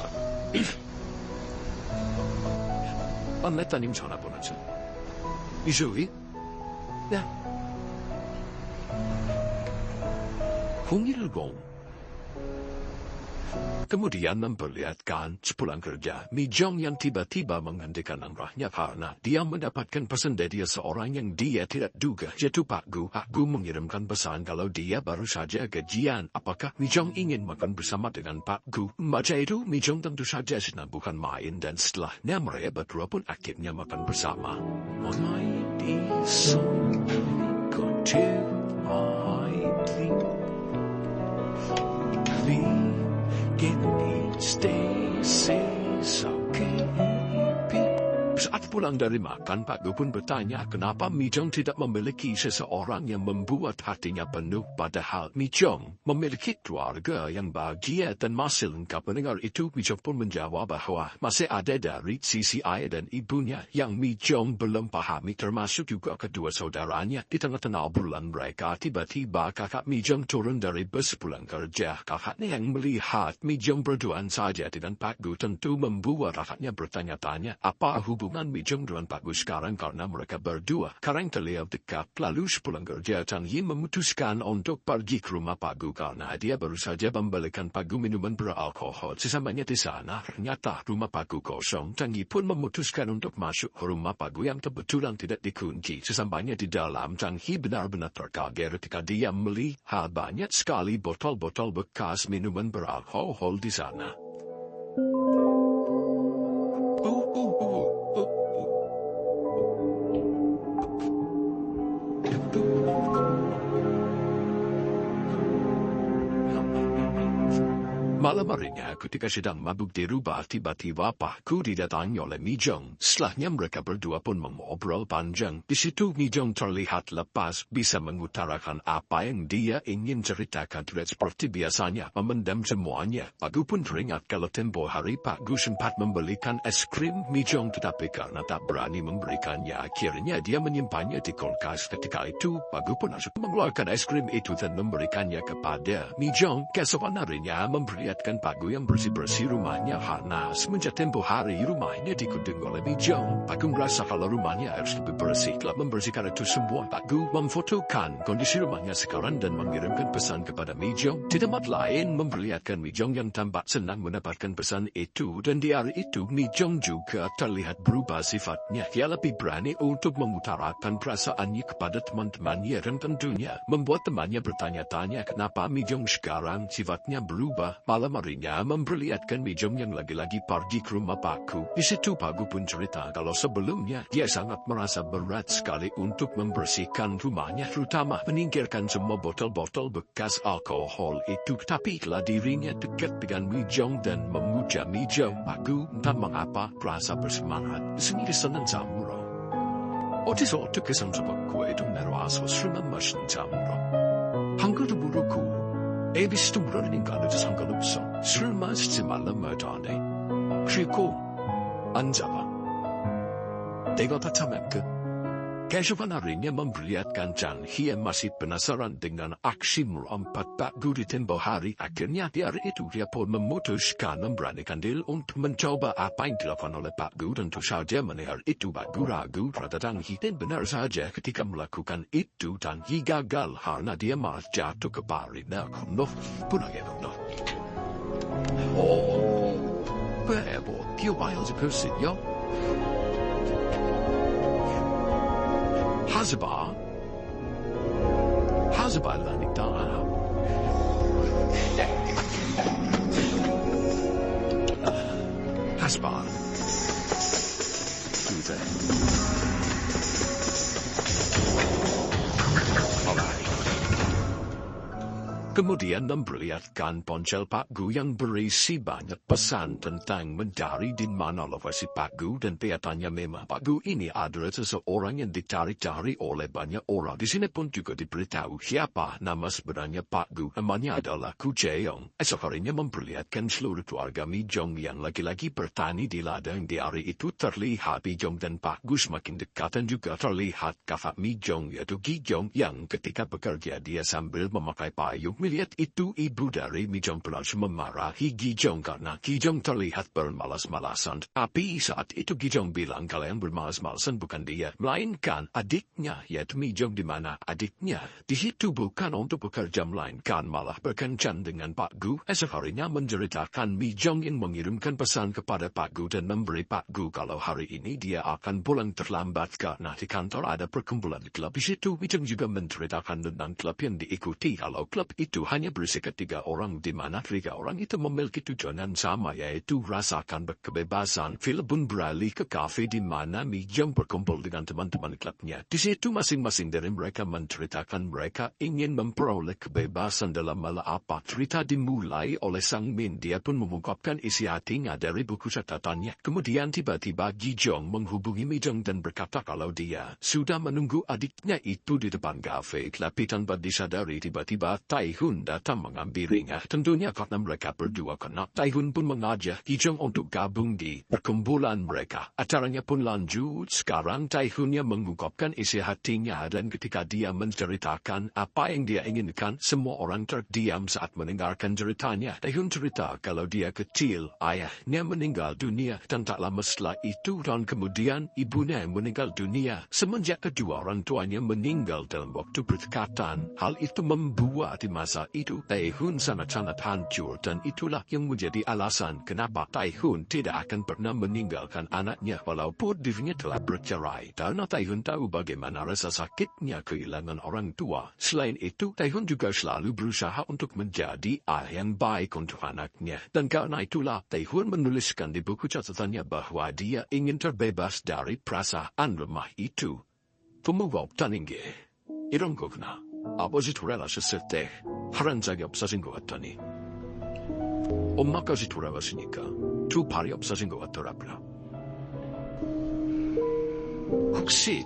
안내따님 전화 번호죠. 이소희? 네. 010. Kemudian memperlihatkan sepulang kerja, Mi Jong yang tiba-tiba menghentikan arahnya karena dia mendapatkan pesan dari seorang yang dia tidak duga, yaitu Pak Gu. Pak Gu mengirimkan pesan kalau dia baru saja gajian. Apakah Mi Jong ingin makan bersama dengan Pak Gu? Baca itu, Mi Jong tentu saja sedang bukan main dan setelahnya mereka berdua pun akhirnya makan bersama. Saat pulang dari makan, Pak Gu pun bertanya kenapa Mi Jong tidak memiliki seseorang yang membuat hatinya penuh padahal Mi Jong memiliki keluarga yang bahagia dan masih lengkap. Mendengar itu, Mi Jong pun menjawab bahwa masih ada dari sisi ayah dan ibunya yang Mi Jong belum pahami termasuk juga kedua saudaranya. Di tengah-tengah obrolan mereka, tiba-tiba kakak Mi Jong turun dari bus pulang kerja. Kakaknya yang melihat Mi Jong berduaan saja dengan Pak Gu tentu membuat kakaknya bertanya-tanya apa hubungan Mi Jong dengan Pak Gu sekarang karena mereka berdua sekarang terlihat dekat. Lalu sepulang kerja, Tang Yi memutuskan untuk pergi ke rumah Pak Gu karena dia baru saja membelikan Pak Gu minuman beralkohol. Sesampainya di sana, ternyata rumah Pak Gu kosong. Tang Yi pun memutuskan untuk masuk ke rumah Pak Gu yang kebetulan tidak dikunci. Sesampainya di dalam, Tang Yi benar-benar terkaget ketika dia melihat banyak sekali botol-botol bekas minuman beralkohol di sana. Malam harinya ketika sedang mabuk di rumah, tiba-tiba Pak Gu didatangi oleh Mi Jong. Setelahnya mereka berdua pun mengobrol panjang. Di situ Mi Jong terlihat lepas, bisa mengutarakan apa yang dia ingin ceritakan. Tidak seperti biasanya, memendam semuanya. Pak Gu pun teringat kalau tempo hari Pak Gu sempat membelikan es krim Mi Jong, tetapi karena tak berani memberikannya, akhirnya dia menyimpannya di kulkas. Ketika itu, Pak Gu pun langsung mengeluarkan es krim itu dan memberikannya kepada Mi Jong. Keesokan harinya memperlihatkan Pak Gu yang bersih-bersih rumahnya karena semenjak tempoh hari rumahnya dikunjungi oleh Mi Jong. Pak Gu merasa kalau rumahnya harus lebih bersih. Setelah membersihkan itu semua, Pak Gu memfotokan kondisi rumahnya sekarang dan mengirimkan pesan kepada Mi Jong. Di tempat lain memperlihatkan Mi Jong yang tampak senang mendapatkan pesan itu dan di hari itu Mi Jong juga terlihat berubah sifatnya. Dia lebih berani untuk mengutarakan perasaannya kepada teman-temannya dan tentunya membuat temannya bertanya-tanya kenapa Mi Jong sekarang sifatnya berubah. Malam harinya memperlihatkan Mi Jong yang lagi-lagi pergi ke rumah Pak Gu. Di situ Pak Gu pun cerita kalau sebelumnya dia sangat merasa berat sekali untuk membersihkan rumahnya, terutama menyingkirkan semua botol-botol bekas alkohol itu. Tapi telah dirinya dekat dengan Mi Jong dan memuja Mi Jong, Pak Gu entah mengapa merasa bersemangat. Sendiri senang samuro. 어디서 어떻게 상처받고 내려와서 술만 마시는 잠으로. 한글도 모르고 ABC도 모르는 인간에도 상관없어. 술 마시지 말란 말도 안 해. 그리고 앉아봐. 내가 다 참을 끝. Keesokan harinya memperlihatkan Tang Yi masih penasaran dengan aksi merompak Pak Gu di tempoh hari. Akhirnya di hari itu dia pun memutuskan memberanikan diri untuk mencoba apa yang dilakukan oleh Pak Gu. Tentu saja mendengar itu Pak Gu ragu terhadap Tang Yi. Dan benar saja ketika melakukan itu Tang Yi gagal karena dia malah jatuh ke parina kuno. Punageno. Bebo, dia wild person, yo. Hazaba lanik dana. Hazaba. Do that. Kemudian memperlihatkan ponsel Pak Gu yang berisi banyak pesan tentang mentari di mana lokasi Pak Gu, dan kelihatannya memang Pak Gu ini adalah seseorang yang dicari-cari oleh banyak orang. Di sini pun juga diberitahu siapa nama sebenarnya Pak Gu. Namanya adalah Ku Jeong. Esok harinya memperlihatkan seluruh keluarga Mi Jong yang lagi-lagi bertani di ladang. Di hari itu terlihat Mi Jong dan Pak Gu semakin dekat, dan juga terlihat kakak Mi Jong yaitu Gi Jong yang ketika bekerja dia sambil memakai payung. Melihat itu ibu dari Mi Jong langsung memarahi Gi Jong karena Gi Jong terlihat bermalas-malasan. Tapi saat itu Gi Jong bilang kalian bermalas-malasan bukan dia, melainkan adiknya yaitu Mi Jong, di mana adiknya di situ bukan untuk bekerja melainkan malah berkencan dengan Pak Gu. Esok harinya menceritakan Mi Jong yang mengirimkan pesan kepada Pak Gu dan memberi Pak Gu kalau hari ini dia akan pulang terlambat karena di kantor ada perkumpulan klub. Di situ Mi Jong juga menceritakan tentang klub yang diikuti, kalau klub itu hanya berisi 3 orang, di mana 3 orang itu memiliki tujuan yang sama, yaitu rasakan kebebasan. Phil pun beralih ke kafe di mana Mi Jong berkumpul dengan teman-teman klubnya. Di situ masing-masing dari mereka menceritakan mereka ingin memperoleh kebebasan dalam hal apa. Cerita dimulai oleh Sang Min, dia pun mengungkapkan isi hatinya dari buku catatannya. Kemudian tiba-tiba Gi Jong menghubungi Mi Jong dan berkata kalau dia sudah menunggu adiknya itu di depan kafe. Tapi tanpa disadari tiba-tiba Taihun datang mengambilinya. Tentunya karena mereka berdua kena, Taihun pun mengajak Gi Jong untuk gabung di perkumpulan mereka. Acaranya pun lanjut. Sekarang Taihunnya mengungkapkan isi hatinya, dan ketika dia menceritakan apa yang dia inginkan, semua orang terdiam saat mendengarkan ceritanya. Taihun cerita kalau dia kecil, ayahnya meninggal dunia, dan tak lama setelah itu dan kemudian ibunya meninggal dunia. Semenjak kedua orang tuanya meninggal dalam waktu berdekatan, hal itu membuat di masa itu Taihun sangat-sangat hancur, dan itulah yang menjadi alasan kenapa Taihun tidak akan pernah meninggalkan anaknya walaupun dirinya telah bercerai, karena Taihun tahu bagaimana rasa sakitnya kehilangan orang tua. Selain itu, Taihun juga selalu berusaha untuk menjadi ayah yang baik untuk anaknya, dan karena itulah Taihun menuliskan di buku catatannya bahwa dia ingin terbebas dari perasaan lemah itu. 부모가 없다는 게 이런 거구나. 아버지 돌아가셨을 때 하란 적이 없어진 것 같더니 엄마까지 돌아가시니까 2 발이 없어진 것 같더라고요. 혹시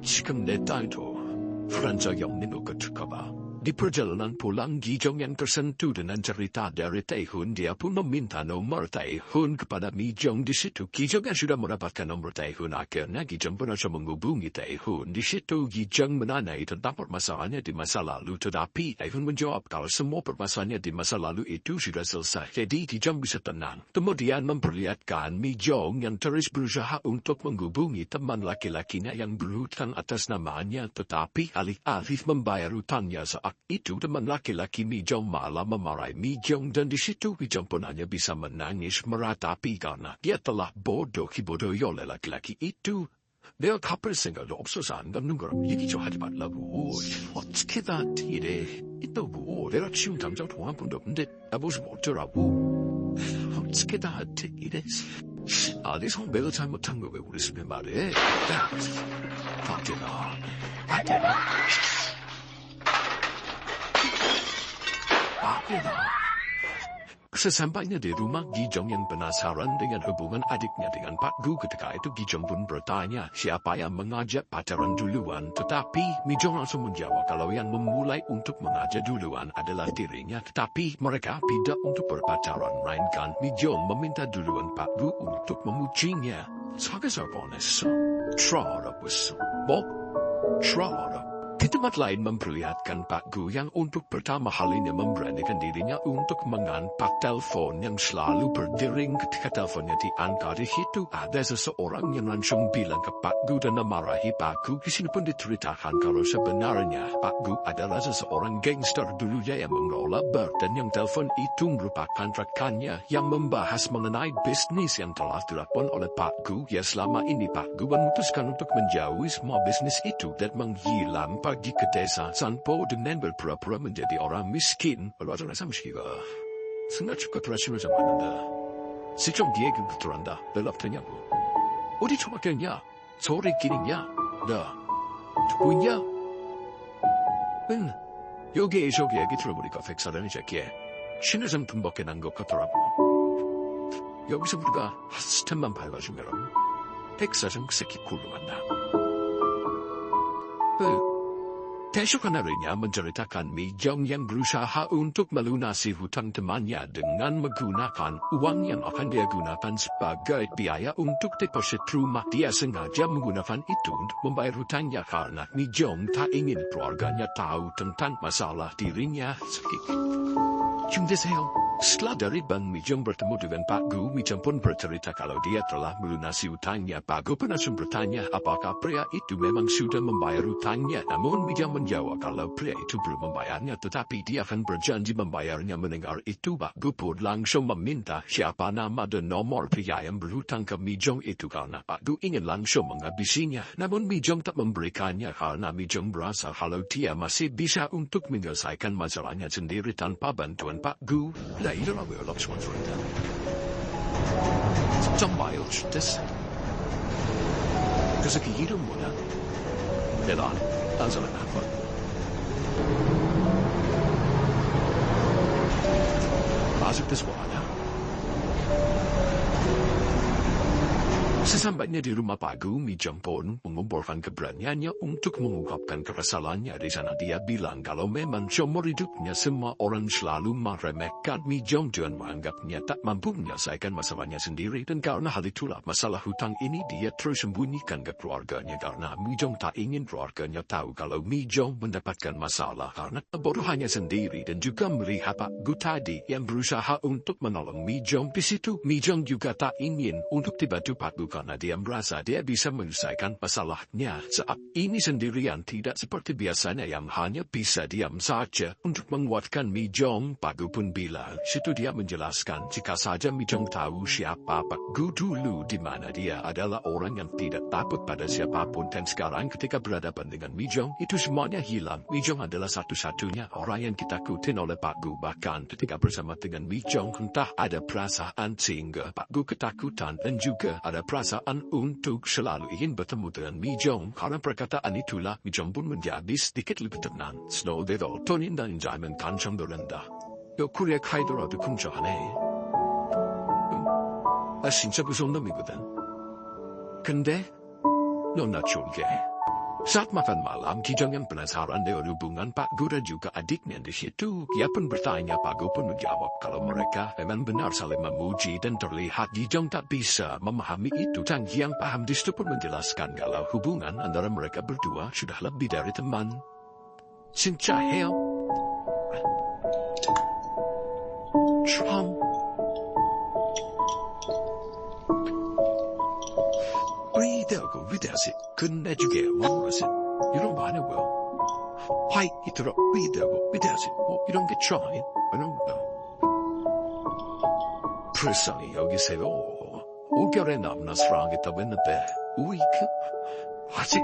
지금 내 딸도 하란 적이 없는 것 같을까봐. Di perjalanan pulang, Gi Jong yang tersentuh dengan cerita dari Taihun, dia pun meminta nomor Taihun kepada Mi Jong. Di situ Gi Jong yang sudah mendapatkan nomor Taihun, akhirnya Gi Jong pun harus menghubungi Taihun. Di situ Gi Jong menanyai tentang permasalahannya di masa lalu, tetapi Taihun menjawab kalau semua permasalahannya di masa lalu itu sudah selesai, jadi Gi Jong bisa tenang. Kemudian memperlihatkan Mi Jong yang terus berusaha untuk menghubungi teman laki-lakinya yang berhutang atas namanya, tetapi alih-alih membayar hutangnya saat itu teman laki-laki Mi Jong malah memarahi Mi Jong, dan di situ Mi Jong pun hanya bisa menangis meratapi karena dia telah bodohi oleh laki-laki itu. 내가 갚을 생각도 없어서 안 갚는 거라고 얘기 좀 하지 말라고. 어떻게 나한테 이래. 있다고. 내가 지금 당장 통한 분도 없는데 나보지 못하라고. 어떻게 나한테 이래. 내 성배가 잘못한 거 왜 우리 집에 말해. 안 되나. Sesampainya di rumah, Gi Jong yang penasaran dengan hubungan adiknya dengan Pak Gu. Ketika itu Gi Jong pun bertanya siapa yang mengajak pacaran duluan, tetapi Mi Jong langsung menjawab kalau yang memulai untuk mengajak duluan adalah dirinya, tetapi mereka tidak untuk berpacaran, melainkan Mi Jong meminta duluan Pak Gu untuk memujinya. 사귀자 보냈어. Trarabussu. Trarab. Di tempat lain memperlihatkan Pak Gu yang untuk pertama kalinya memberanikan dirinya untuk mengangkat telepon yang selalu berdering. Ketika teleponnya diangkat, di situ ada seseorang yang langsung bilang ke Pak Gu dan memarahi Pak Gu. Di sini pun diceritakan kalau sebenarnya Pak Gu adalah seseorang gangster dulunya yang mengelola bar, dan yang telepon itu merupakan rekannya yang membahas mengenai bisnis yang telah dilakukan oleh Pak Gu. Ya selama ini Pak Gu memutuskan untuk menjauhi semua bisnis itu dan menghilang pergi ke desa tanpa dengan berpura-pura menjadi orang miskin. 얼마전에 삼식이가 승낙축과 드라심을 잡았는데 시청 뒤에 그 들어간다. 연락 되냐고. 어디 처박혔냐? 서울에 끼리냐? 너 누구냐? 응. Yogi gitu budi ka feksa dan jakie. Shinazam tumboke nango katorap. Yogi sebuga hastemam palwa jumerom. Teksa jang seki kulumanda. Tesho kanarinya menceritakan Mi Jong yang berusaha untuk melunasi hutang temannya dengan menggunakan uang yang akan dia gunakan sebagai biaya untuk deposit rumah. Dia sengaja menggunakan itu untuk membayar hutangnya karena Mi Jong tak ingin keluarganya tahu tentang masalah dirinya sendiri. Setelah dari Bang Mi Jong bertemu dengan Pak Gu, Mi Jong pun bercerita kalau dia telah melunasi hutangnya. Pak Gu pun langsung bertanya apakah pria itu memang sudah membayar hutangnya. Namun Mi Jong menjawab kalau pria itu belum membayarnya, tetapi dia akan berjanji membayarnya. Mendengar itu, Pak Gu pun langsung meminta siapa nama dan nomor pria yang berhutang ke Mi Jong itu karena Pak Gu ingin langsung menghabisinya. Namun Mi Jong tak memberikannya karena Mi Jong merasa kalau dia masih bisa untuk menyelesaikan masalahnya sendiri tanpa bantuan Pak Gu. Later I will look once right down. Some miles this. Kasi kikita mo na. Kailan, asalan ako. Masuk this one. Sesampainya di rumah Pak Gu, Mi Jong pun mengumpulkan keberaniannya untuk mengungkapkan keresahannya. Di sana dia bilang kalau memang seumur hidupnya semua orang selalu meremehkan Mi Jong dan menganggapnya tak mampu menyelesaikan masalahnya sendiri. Dan karena hal itulah masalah hutang ini dia terus sembunyikan ke keluarganya karena Mi Jong tak ingin keluarganya tahu kalau Mi Jong mendapatkan masalah karena kebodohannya sendiri. Dan juga melihat Pak Gu tadi yang berusaha untuk menolong Mi Jong. Di situ Mi Jong juga tak ingin untuk dibantu Pak Gu karena dia merasa dia bisa menyelesaikan masalahnya saat ini sendirian, tidak seperti biasanya yang hanya bisa diam saja untuk menguatkan Mi Jong. Pak Gu pun bilang, situ dia menjelaskan jika saja Mi Jong tahu siapa Pak Gu dulu, di mana dia adalah orang yang tidak takut pada siapapun, dan sekarang ketika berhadapan dengan Mi Jong itu semuanya hilang. Mi Jong adalah satu-satunya orang yang ditakutin oleh Pak Gu. Bahkan ketika bersama dengan Mi Jong entah ada perasaan sehingga Pak Gu ketakutan dan juga ada perasaan untuk selalu ingin bertemu dengan Mi Jong. Karena perkataan itulah Mi Jong pun menjadi sedikit lebih tenang. Snow dedo tonin dan jamin kancang berendah. Yo kuliah kaidorado kumco하네. 진짜 무서운 놈이거든. 근데 넌 나 좋게. Saat makan malam, Ki Jong yang penasaran dengan hubungan Pak Gu dan juga adiknya di situ. Ia pun bertanya, Pak Gu pun menjawab kalau mereka memang benar saling memuji dan terlihat Ki Jong tak bisa memahami itu. Tang yang paham di situ pun menjelaskan kalau hubungan antara mereka berdua sudah lebih dari teman. Sincha heo. Trump. Ride고 vidasi 끝내주게 원하신 이런 말이 뭐 화이트로 ride고 vidasi 뭐 이런 게 trying 이런 거 불쌍히 여기세요. 5개월에 남나 사랑하겠다고 했는데 우익 아직.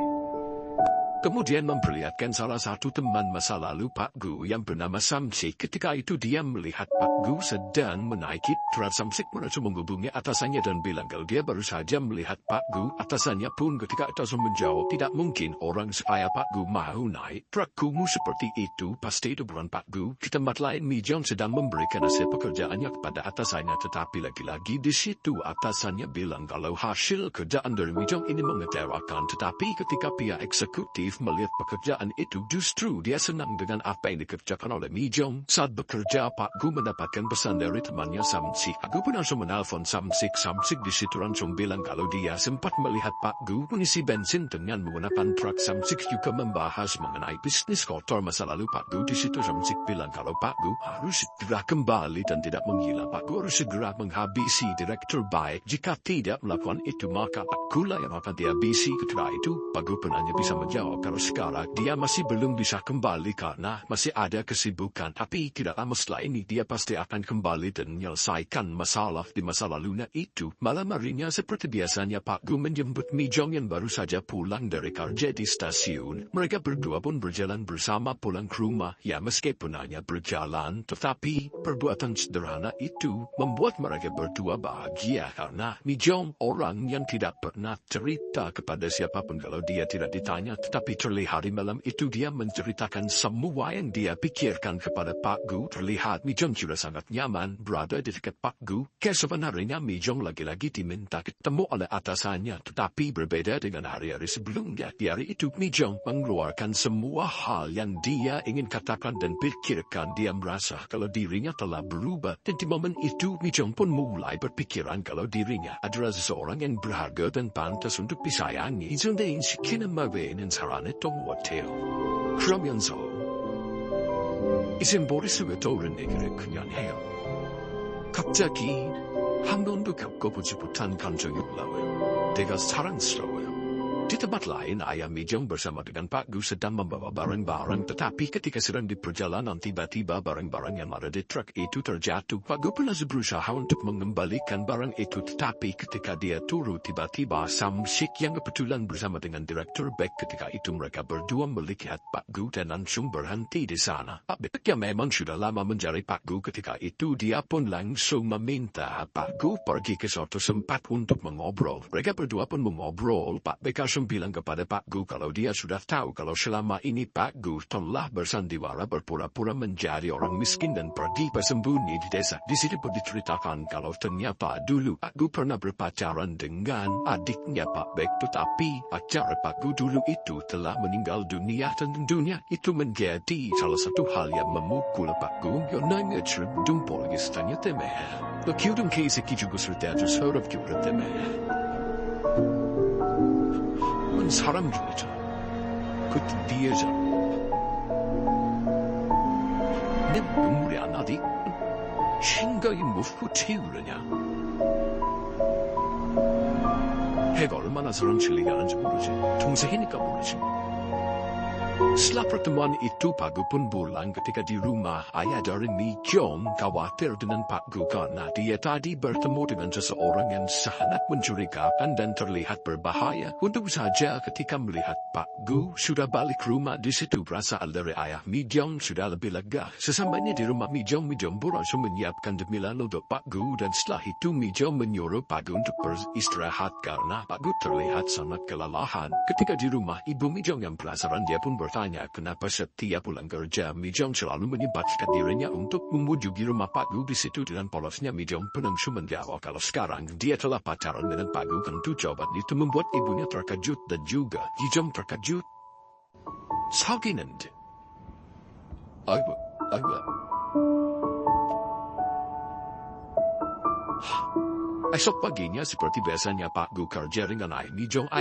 Kemudian memperlihatkan salah satu teman masa lalu Pak Gu yang bernama Samsik. Ketika itu dia melihat Pak Gu sedang menaiki truk. Samsik langsung menghubungi atasannya dan bilang kalau dia baru saja melihat Pak Gu. Atasannya pun ketika itu menjawab, tidak mungkin orang sekaya Pak Gu mau naik truk kumuh seperti itu. Pasti itu bukan Pak Gu. Di tempat lain Mi Jong sedang memberikan hasil pekerjaannya kepada atasannya. Tetapi lagi-lagi di situ atasannya bilang kalau hasil kerjaan dari Mi Jong ini mengecewakan. Tetapi ketika pihak eksekutif melihat pekerjaan itu, justru dia senang dengan apa yang dikerjakan oleh Mi Jong. Saat bekerja, Pak Gu mendapatkan pesan dari temannya Samsik. Pak Gu pun langsung menelpon Samsik. Samsik di situ langsung bilang kalau dia sempat melihat Pak Gu mengisi bensin dengan menggunakan truk. Samsik juga membahas mengenai bisnis kotor masa lalu Pak Gu. Di situ Samsik bilang kalau Pak Gu harus segera kembali dan tidak menghilang. Pak Gu harus segera menghabisi direktur baik. Jika tidak melakukan itu, maka Pak Gu lah yang akan dihabisi. Ketika itu, Pak Gu pun hanya bisa menjawab kalau sekarang dia masih belum bisa kembali karena masih ada kesibukan. Tapi tidak lama setelah ini dia pasti akan kembali dan menyelesaikan masalah di masa lalunya itu. Malam harinya seperti biasanya Pak Gu menjemput Mi Jong yang baru saja pulang dari kerja di stasiun. Mereka berdua pun berjalan bersama pulang ke rumah. Ya meskipun hanya berjalan, tetapi perbuatan sederhana itu membuat mereka berdua bahagia karena Mi Jong orang yang tidak pernah cerita kepada siapapun kalau dia tidak ditanya. Tetapi Tetapi terlihat di malam itu dia menceritakan semua yang dia pikirkan kepada Pak Gu. Terlihat Mi Jong sudah sangat nyaman berada di dekat Pak Gu. Sebenarnya Mi Jong lagi-lagi diminta ketemu oleh atasannya. Tetapi berbeda dengan hari-hari sebelumnya. Di hari itu Mi Jong mengeluarkan semua hal yang dia ingin katakan dan pikirkan. Dia merasa kalau dirinya telah berubah. Dan di momen itu Mi Jong pun mulai berpikiran kalau dirinya adalah seseorang yang berharga dan pantas untuk disayangi. Zundain Kinamawain Saranetong Wateo. Krumyanzo. Isimboris Wetoren Egerikyan Hale. 갑자기 한 번도 겪어보지 못한 감정이 올라와요. 내가 사랑스러워요. Di tempat lain, ayah Mi Jong bersama dengan Pak Gu sedang membawa barang-barang, tetapi ketika sedang di perjalanan tiba-tiba barang-barang yang ada di truk itu terjatuh. Pak Gu pernah berusaha untuk mengembalikan barang itu, tetapi ketika dia turun tiba-tiba Sam Shik yang kebetulan bersama dengan Direktur Beck ketika itu mereka berdua melihat Pak Gu dan langsung berhenti di sana. Pak Beck yang memang sudah lama mencari Pak Gu ketika itu dia pun langsung meminta Pak Gu pergi ke suatu tempat untuk mengobrol. Mereka berdua pun mengobrol. Pak Beck bilang kepada Pak Gu kalau dia sudah tahu kalau selama ini Pak Gu telah bersandiwara berpura-pura menjadi orang miskin dan pergi bersembunyi di desa. Di situ pun diceritakan kalau ternyata dulu Pak Gu pernah berpacaran dengan adiknya Pak Beck, tetapi pacar Pak Gu dulu itu telah meninggal dunia dan tentunya itu menjadi salah satu hal yang memukul Pak Gu. Yonanya dumpol gistanya temeh. Lekiudung kisiki juga serta terserap juga temeh. 사람 중에서 그때 뒤에서 내 눈물이 안 나디? 생각이 무엇을 채우느냐? 해가 얼마나 사랑실리 가는지 모르지. 동생이니까 모르지. Setelah pertemuan itu Pak Gu pun pulang ketika di rumah ayah dari Mi Jong khawatir dengan Pak Gu karena dia tadi bertemu dengan seseorang yang sangat mencurigakan dan terlihat berbahaya. Untung saja ketika melihat Pak Gu sudah balik rumah di situ perasaan dari ayah Mi Jong sudah lebih lega. Sesampainya di rumah Mi Jong pun langsung menyiapkan cemilan untuk Pak Gu dan setelah itu Mi Jong menyuruh Pak Gu untuk beristirahat karena Pak Gu terlihat sangat kelelahan. Ketika di rumah ibu Mi Jong yang penasaran dia pun bertanya kenapa setiap pulang kerja Mi Jong selalu menyempatkan dirinya untuk memujuki rumah Pak Gu. Di situ dengan polosnya Mi Jong pun langsung menjawab kalau sekarang dia telah pacaran dengan Pak Gu. Tentu jawaban itu membuat ibunya terkejut dan juga Mi Jong terkejut. 사귀는데 아이고 Esok paginya seperti biasanya Pak Gu kerja dengan Ai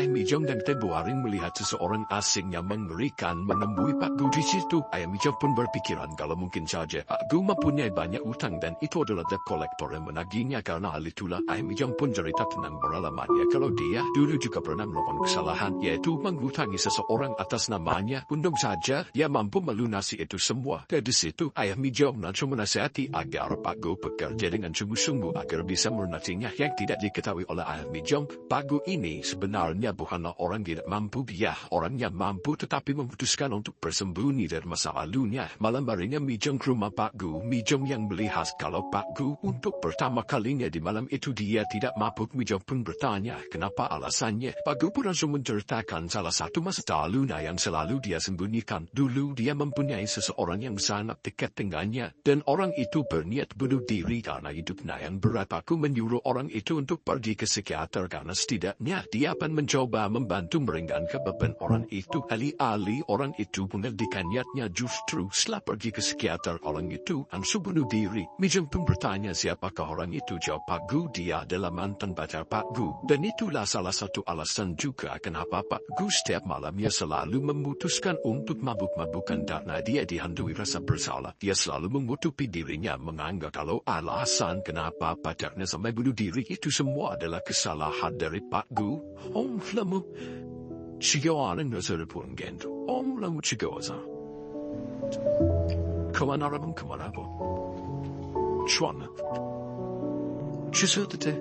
Mi Jong dan Tempo Haring melihat seseorang asing yang mengerikan menemui Pak Gu di situ. Ai Mi Jong pun berpikiran kalau mungkin saja Pak Gu mempunyai banyak utang dan itu adalah debt collector yang menagihnya. Karena hal itulah Ai Mi Jong pun cerita tentang pengalamannya kalau dia dulu juga pernah melakukan kesalahan yaitu menghutangi seseorang atas namanya. Untung saja dia mampu melunasi itu semua. Dari situ Ai Mi Jong langsung menasihati agar Pak Gu bekerja dengan sungguh-sungguh agar bisa melunasinya. Yang tidak diketahui oleh Ai Mi Jong, Pak Gu ini sebenarnya bukanlah orang tidak mampu. Dia orang yang mampu tetapi memutuskan untuk bersembunyi dari masa lalunya. Malam harinya Mi Jong ke rumah Pak Gu. Mi Jong yang melihat kalau Pak Gu untuk pertama kalinya di malam itu dia tidak mabuk. Mi Jong pun bertanya kenapa alasannya. Pak Gu pun langsung menceritakan salah satu masa lalunya yang selalu dia sembunyikan. Dulu dia mempunyai seseorang yang sangat dekat dengannya dan orang itu berniat bunuh diri karena hidupnya yang berat. Pak Gu menyuruh orang itu untuk pergi ke psikiater karena setidaknya dia akan mencoba membantu meringankan beban orang itu. Alih-alih orang itu menghentikan niatnya, justru setelah pergi ke psikiater orang itu langsung bunuh diri. Mi Jong pun bertanya siapakah orang itu. Jawab Pak Gu dia adalah mantan pacar Pak Gu dan itulah salah satu alasan juga kenapa Pak Gu setiap malamnya selalu memutuskan untuk mabuk-mabukan karena dia dihantui rasa bersalah. Dia selalu menutupi dirinya menganggap kalau alasan kenapa pacarnya sampai bunuh diri itu semua adalah kesalahan dari Pak Gu. Om lamu chigoanen nasa를 보는 게 om lamu chigoza. 그만하라면 그만하고. 좋아나. 취소해도 돼.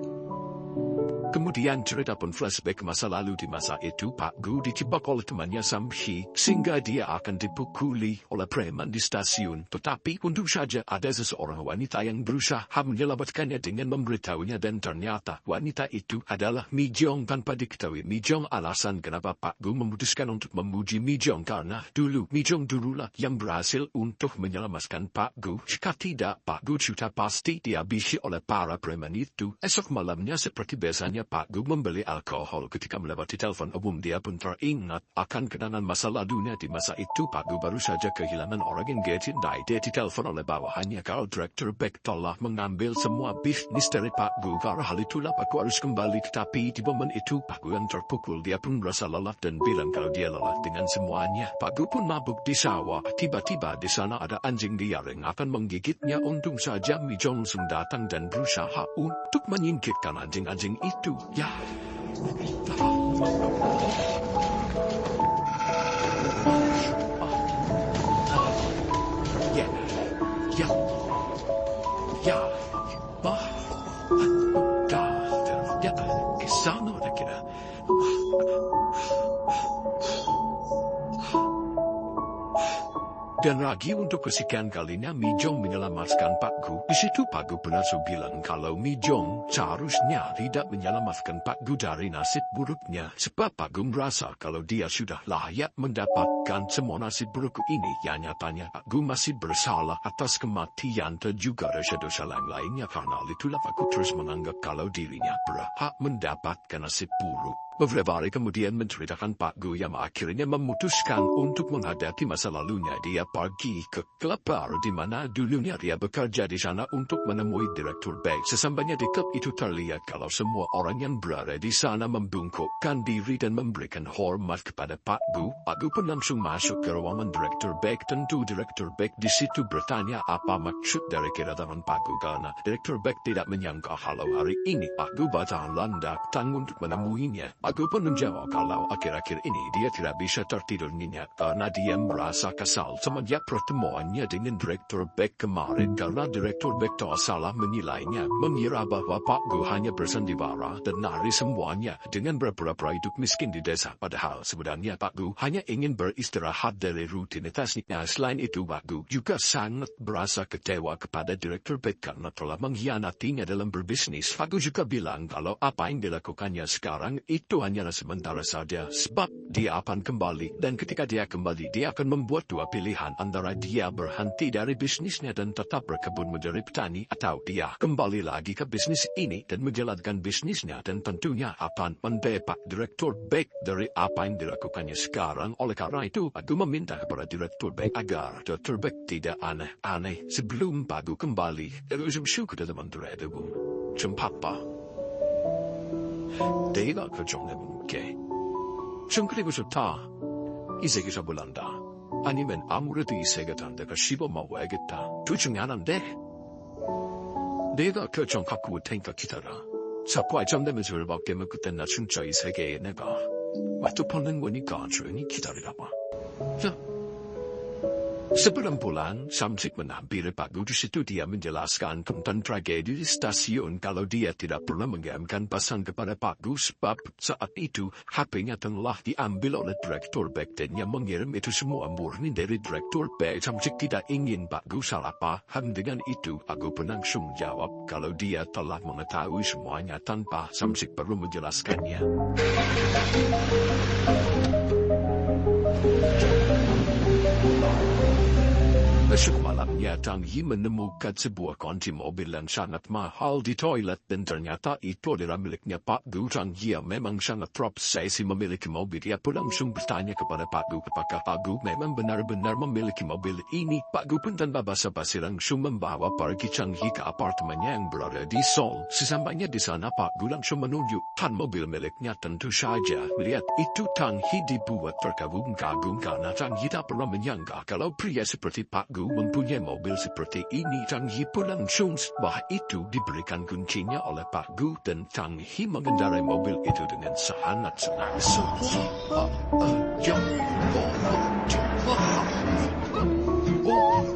Kemudian cerita pun flashback masa lalu di masa itu Pak Gu dijebak oleh temannya Sam Hee, sehingga dia akan dipukuli oleh preman di stasiun. Tetapi untung saja ada seseorang wanita yang berusaha menyelamatkannya dengan memberitahunya, dan ternyata wanita itu adalah Mi Jong. Tanpa diketahui Mi Jong alasan kenapa Pak Gu memutuskan untuk memuji Mi Jong, karena dulu Mi Jong dululah yang berhasil untuk menyelamatkan Pak Gu. Jika tidak, Pak Gu sudah pasti dihabisi oleh para preman itu. Esok malamnya seperti biasanya Pak Gu membeli alkohol. Ketika melewati telepon umum, dia pun teringat akan kenangan masa lalunya. Di masa itu Pak Gu baru saja kehilangan orang yang dia cintai. Dia ditelepon oleh bawahannya kalau Direktur Beck telah mengambil semua bisnis dari Pak Gu. Karena hal itulah Pak Gu harus kembali. Tetapi di momen itu Pak Gu yang terpukul. Dia pun merasa lelah dan bilang kalau dia lelah dengan semuanya. Pak Gu pun mabuk di sawah. Tiba-tiba di sana ada anjing liar yang akan menggigitnya. Untung saja Mi Jong datang dan berusaha untuk menyingkirkan anjing-anjing itu. Ya. Ya. Ya. Ya. Ya. Kesana dah kira. Dan lagi untuk kesekian kalinya Mi Jong menyelamatkan Pak Gu. Di situ Pak Gu pernah bilang kalau Mi Jong seharusnya tidak menyelamatkan Pak Gu dari nasib buruknya. Sebab Pak Gu merasa kalau dia sudah layak mendapatkan semua nasib buruk ini. Ya nyatanya Pak Gu masih bersalah atas kematian dan juga dosa-dosa lainnya. Karena itulah Pak Gu terus menganggap kalau dirinya berhak mendapatkan nasib buruk. Beberapa hari kemudian menceritakan Pak Gu yang akhirnya memutuskan untuk menghadapi masa lalunya. Dia pergi ke klub bar di mana dulunya dia bekerja di sana untuk menemui Direktur Beck. Sesampainya di klub itu terlihat kalau semua orang yang berada di sana membungkukkan diri dan memberikan hormat kepada Pak Gu. Pak Gu pun langsung masuk ke ruangan Direktur Beck. Tentu Direktur Beck di situ bertanya apa maksud dari kedatangan Pak Gu, karena Direktur Beck tidak menyangka kalau hari ini Pak Gu bakalan datang untuk menemuinya. Pak Gu pun menjawab kalau akhir-akhir ini dia tidak bisa tertidur nyenyak karena dia merasa kesal semenjak pertemuannya dengan Direktur Beck kemarin, karena Direktur Beck tak salah menilainya, mengira bahwa Pak Gu hanya bersandiwara dan nari semuanya dengan berpura-pura hidup miskin di desa. Padahal sebenarnya Pak Gu hanya ingin beristirahat dari rutinitasnya. Selain itu Pak Gu juga sangat berasa kecewa kepada Direktur Beck karena telah mengkhianatinya dalam berbisnis. Pak Gu juga bilang kalau apa yang dilakukannya sekarang itu hanyalah sementara saja, sebab dia akan kembali, dan ketika dia kembali dia akan membuat dua pilihan, antara dia berhenti dari bisnisnya dan tetap berkebun menjadi petani, atau dia kembali lagi ke bisnis ini dan menjalankan bisnisnya, dan tentunya akan membebas Direktur Beck dari apa yang dilakukannya sekarang. Oleh karena itu Pak Gu meminta kepada Direktur Beck agar Direktur Beck tidak aneh-aneh sebelum Pak Gu kembali. Syukur teman itu Cempapa 내가 결정해볼게. 전 그리고 좋다. 이 세계에서 몰란다. 아니면 아무래도 이 세계 단대가 씹어먹어야겠다. 둘 중에 하나인데. 내가 결정 갖고 올 테니까 기다려. 자꾸 알점되면서 열받게면 그때 나 진짜 이 세계에 내가 맛도 퍼는 거니까 조용히 기다리라봐. 자. Sebelum pulang, Samsik menampilkan Pak Gu. Di situ dia menjelaskan tentang tragedi di stasiun kalau dia tidak pernah mengirimkan pesan kepada Pak Gu sebab saat itu HP-nya telah diambil oleh Direktur Beck dan yang mengirim itu semua murni dari Direktur Beck. Samsik tidak ingin Pak Gu salah paham dengan itu. Pak Gu pun langsung jawab kalau dia telah mengetahui semuanya tanpa Samsik perlu menjelaskannya. Besok malamnya Tang Yi menemukan sebuah kunci mobil yang sangat mahal di toilet dan ternyata itu adalah miliknya Pak Gu. Tang Yi memang sangat terobsesi memiliki mobil. Dia pun langsung bertanya kepada Pak Gu apakah Pak Gu memang benar-benar memiliki mobil ini. Pak Gu pun tanpa basa-basi langsung membawa pergi Tang Yi ke apartemennya yang berada di Seoul. Sesampainya di sana Pak Gu langsung menunjukkan mobil miliknya. Tentu saja melihat itu Tang Yi dibuat terkagum-kagum karena Tang Yi tak pernah menyangka kalau pria seperti Pak Gu mempunyai mobil seperti ini. Tang Yi pun langsung setelah itu diberikan kuncinya oleh Pak Gu dan Tang Yi mengendarai mobil itu dengan sangat senang.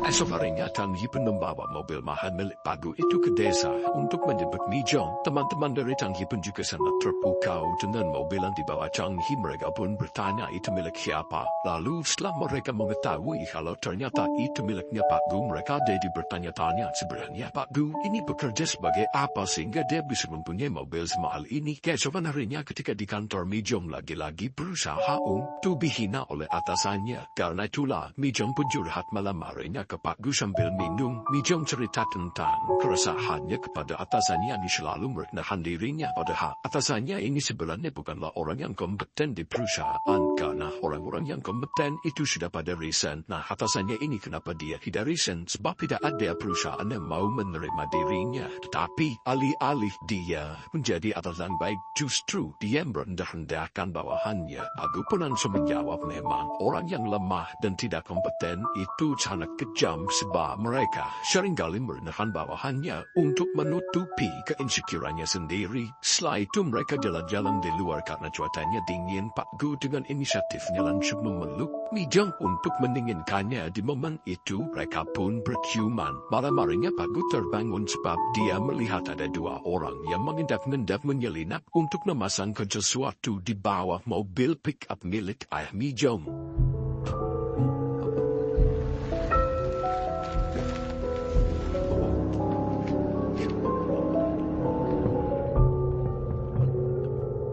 Esok harinya Tanghi pun membawa mobil mahal milik Pagu itu ke desa untuk menjemput Mijong. Teman-teman dari Tanghi pun juga sangat terpukau dengan mobil yang dibawa Tanghi. Mereka pun bertanya itu milik siapa. Lalu setelah mereka mengetahui kalau ternyata itu miliknya Pagu, mereka jadi bertanya-tanya sebenarnya Pagu ini bekerja sebagai apa sehingga dia bisa mempunyai mobil semahal ini. Keesokan harinya ketika di kantor, Mijong lagi-lagi berusaha untuk dihina oleh atasannya. Karena itulah Mijong pun curhat malam harinya ke Pagu sambil minum. Mijong cerita tentang keresahannya kepada atasannya yang selalu merendahkan dirinya. Padahal atasannya ini sebenarnya bukanlah orang yang kompeten di perusahaan, karena orang-orang yang kompeten itu sudah pada resign. Nah, atasannya ini kenapa dia tidak resign? Sebab tidak ada perusahaan yang mau menerima dirinya. Tetapi alih-alih dia menjadi atasan baik, justru dia merendah-rendahkan bawahannya. Pagu pun langsung menjawab, memang orang yang lemah dan tidak kompeten itu sangat kejam sebab mereka seringkali merendahkan bawahannya untuk menutupi keinsecurannya sendiri. Setelah itu mereka jalan-jalan di luar karena cuacanya dingin. Pagu dengan inisiatifnya langsung memeluk Mijong untuk mendinginkannya. Di momen itu mereka pun berciuman. Malam harinya Pagu terbangun sebab dia melihat ada dua orang yang mengendap-endap menyelinap untuk memasangkan sesuatu di bawah mobil pick-up milik ayah Mijong.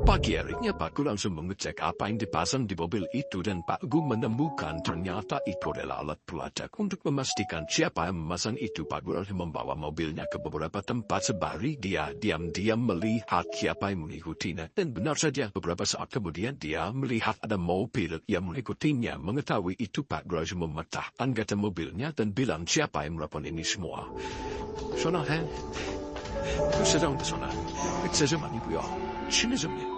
Pagi harinya Pagu langsung mengecek apa yang dipasang di mobil itu dan Pagu menemukan ternyata itu adalah alat pelacak. Untuk memastikan siapa yang memasang itu, Pagu lalu membawa mobilnya ke beberapa tempat sembari dia diam-diam melihat siapa yang mengikutinya. Dan benar saja beberapa saat kemudian dia melihat ada mobil yang mengikutinya. Mengetahui itu Pagu langsung mematahkan kaca mobilnya dan bilang, siapa yang melakukan ini semua? Sona, sedang sona. Saya mani bu ya. Sini sebenarnya.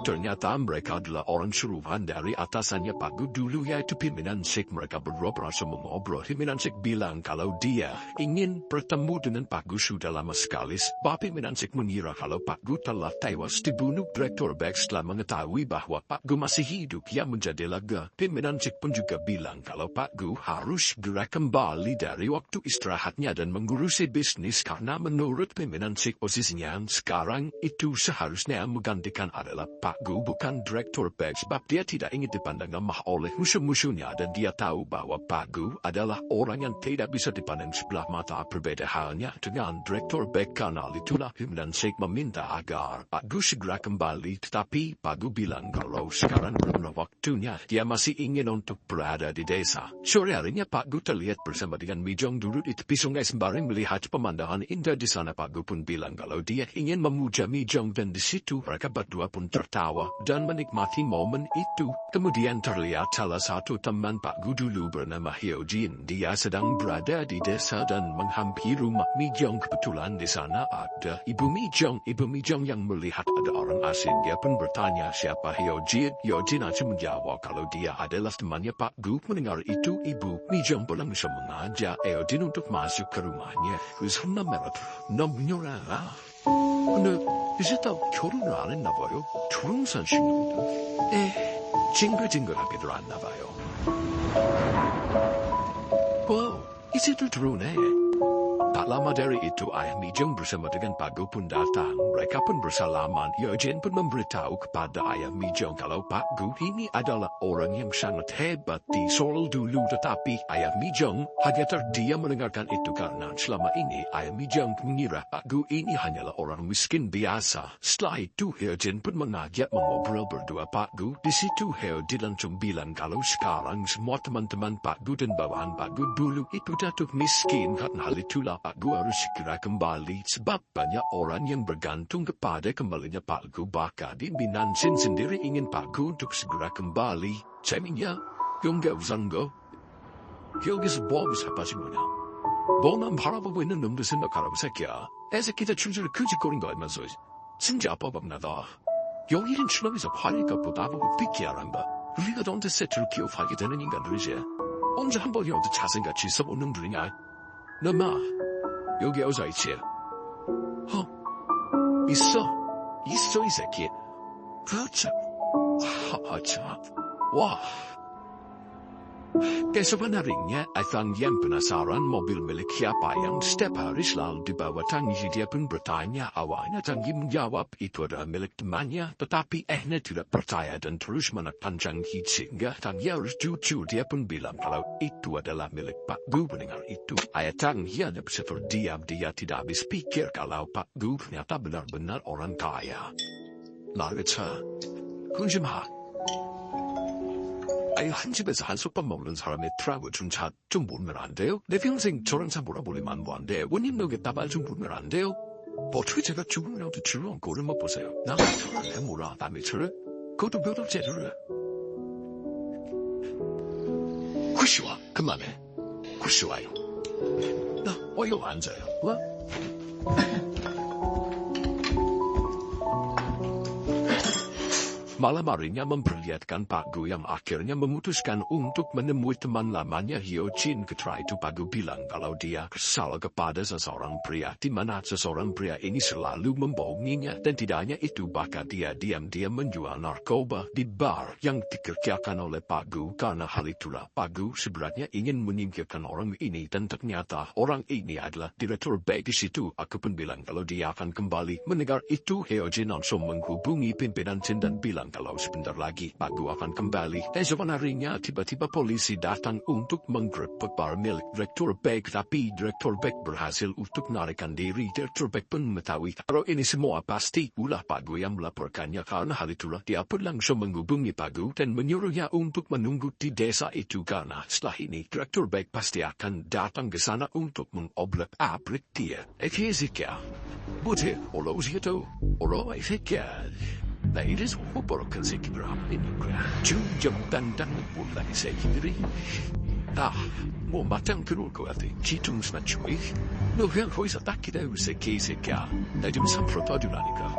Ternyata mereka adalah orang suruhan dari atasannya Pagu dulu, yaitu pimpinan Sik. Mereka berdua berasa mengobrol. Pimpinan Sik bilang kalau dia ingin bertemu dengan Pagu sudah lama sekali. Sebab pimpinan Sik mengira kalau Pagu telah tewas dibunuh. Direktur Beck setelah mengetahui bahwa Pagu masih hidup, ia menjadi lega. Pimpinan Sik pun juga bilang kalau Pagu harus segera kembali dari waktu istirahatnya dan mengurusi bisnis, karena menurut pimpinan Sik posisinya sekarang itu seharusnya menggantikan adalah Pagu, bukan Direktur Beck, sebab dia tidak ingin dipandang lemah oleh musuh-musuhnya dan dia tahu bahwa Pagu adalah orang yang tidak bisa dipandang sebelah mata. Berbeda halnya dengan Direktur Beck. Karena itulah pimpinan Sik meminta agar Pagu segera kembali, tetapi Pagu bilang kalau sekarang belum waktunya. Dia masih ingin untuk berada di desa. Sore harinya Pagu terlihat bersama dengan Mijong duduk di tepi sungai sembari melihat pemandangan indah di sana. Pagu pun bilang kalau dia ingin memuja Mijong dan di situ mereka berdua pun tertawa dan menikmati momen itu. Kemudian terlihat salah satu teman Pagu dulu bernama Hyojin. Dia sedang berada di desa dan menghampiri rumah Mijong. Kebetulan di sana ada ibu Mijong. Ibu Mijong yang melihat ada orang asing, dia pun bertanya siapa Hyojin. Hyojin langsung menjawab kalau dia adalah temannya Pagu. Mendengar itu ibu Mijong pun langsung mengajak Hyojin untuk masuk ke rumahnya. Usahana merah namanya 근데 이제 다 결혼을 안 했나 봐요. 조롱산 신부인데. 징글징글하게들 않나 봐요. 이제들 들어오네. Tak lama dari itu ayah Mijong bersama dengan Pagu pun datang. Mereka pun bersalaman. Hyojin pun memberitahu kepada ayah Mijong kalau Pagu ini adalah orang yang sangat hebat di Seoul dulu. Tetapi ayah Mijong hanya terdiam mendengarkan itu karena selama ini ayah Mijong mengira Pagu ini hanyalah orang miskin biasa. Setelah itu Hyojin pun mengajak mengobrol berdua Pagu. Di situ Hyojin langsung bilang kalau sekarang semua teman-teman Pagu dan bawahan Pagu dulu itu jatuh miskin. Karena hal itulah Pagu harus segera kembali sebab banyak orang yang bergantung kepada kembalinya Pagu. Bahkan pimpinan Sin sendiri ingin Pagu untuk segera kembali. Sebenarnya, 용기 우상거, 여기서 뭐 하고 사빠진 거냐? 너만 바라보고 있는 놈들 생각하라고 새끼야. 애새끼들 출줄을 그짓거린 거 알면서 진짜 아빠밥 나다. 여기는 추놈에서 화니까 보다보고 삐끼야란 봐. 우리가 너한테 세트를 기업하게 되는 인간들이지. 언제 한 번이라도 자생같이 있어본 놈들이냐? 너 마. 여기 여자 있지? 있어 이 새끼. 참. 와. Keesokan harinya, Ethan yang penasaran mobil milik siapa yang setiap hari selalu dibawa Tangyi. Dia pun bertanya. Awalnya Tangyi menjawab itu adalah milik temannya, tetapi Ehna tidak percaya dan terus menekan Tangyi sehingga Tangyi harus jujur. Dia pun bilang kalau itu adalah milik Pak Gu. Mendengar itu, ayah Tangyi hanya bisa terdiam. Dia tidak habis pikir kalau Pak Gu ternyata benar-benar orang kaya. 말그차 군심하 아유 한 집에서 한솥밥 먹는 사람의 트라고 좀 보면 안 돼요? 내 평생 저런 사 몰아보리만 뭐 안 돼. 원님 너게 따발 좀 보면 안 돼요? 어떻게 제가 죽으면도 즐거운 꼴을 못 보세요. 나만 저를 해 몰라 남의 철을 그것도 몇 억제를 구시와 그만해 구시와요. 나 어여 앉아요. 뭐? Malam harinya memperlihatkan Pak Gu yang akhirnya memutuskan untuk menemui teman lamanya Hio Jin. Ketika itu Pak Gu bilang kalau dia kesal kepada seseorang pria, di mana seseorang pria ini selalu membohonginya, dan tidak hanya itu bahkan dia diam-diam menjual narkoba di bar yang dikerjakan oleh Pak Gu. Karena hal itulah Pak Gu sebenarnya ingin menyingkirkan orang ini, dan ternyata orang ini adalah direktur bank di situ. Aku pun bilang kalau dia akan kembali. Mendengar itu Hio Jin langsung menghubungi pimpinan Jin dan bilang kalau sebentar lagi Pak Gu akan kembali. Esokan harinya tiba-tiba polisi datang untuk menggerebek bar milik direktur bank, tapi direktur bank berhasil untuk melarikan diri. Direktur bank pun mengetahui kalau ini semua pasti ulah Pak Gu yang melaporkannya. Karena hal itulah dia pun langsung menghubungi Pak Gu dan menyuruhnya untuk menunggu di desa itu, karena setelah ini direktur bank pasti akan datang ke sana untuk mengobrak-abrik dia. Ekizikia, butir, olo usiato, olo ekizikia. Ladies, hoborkan sig bra inukra. Jum dandan mulai segiri. Mo matang kerul ko ati. Citung smachui. No yang hoisa takida use keseka. Najum samprota dunanika.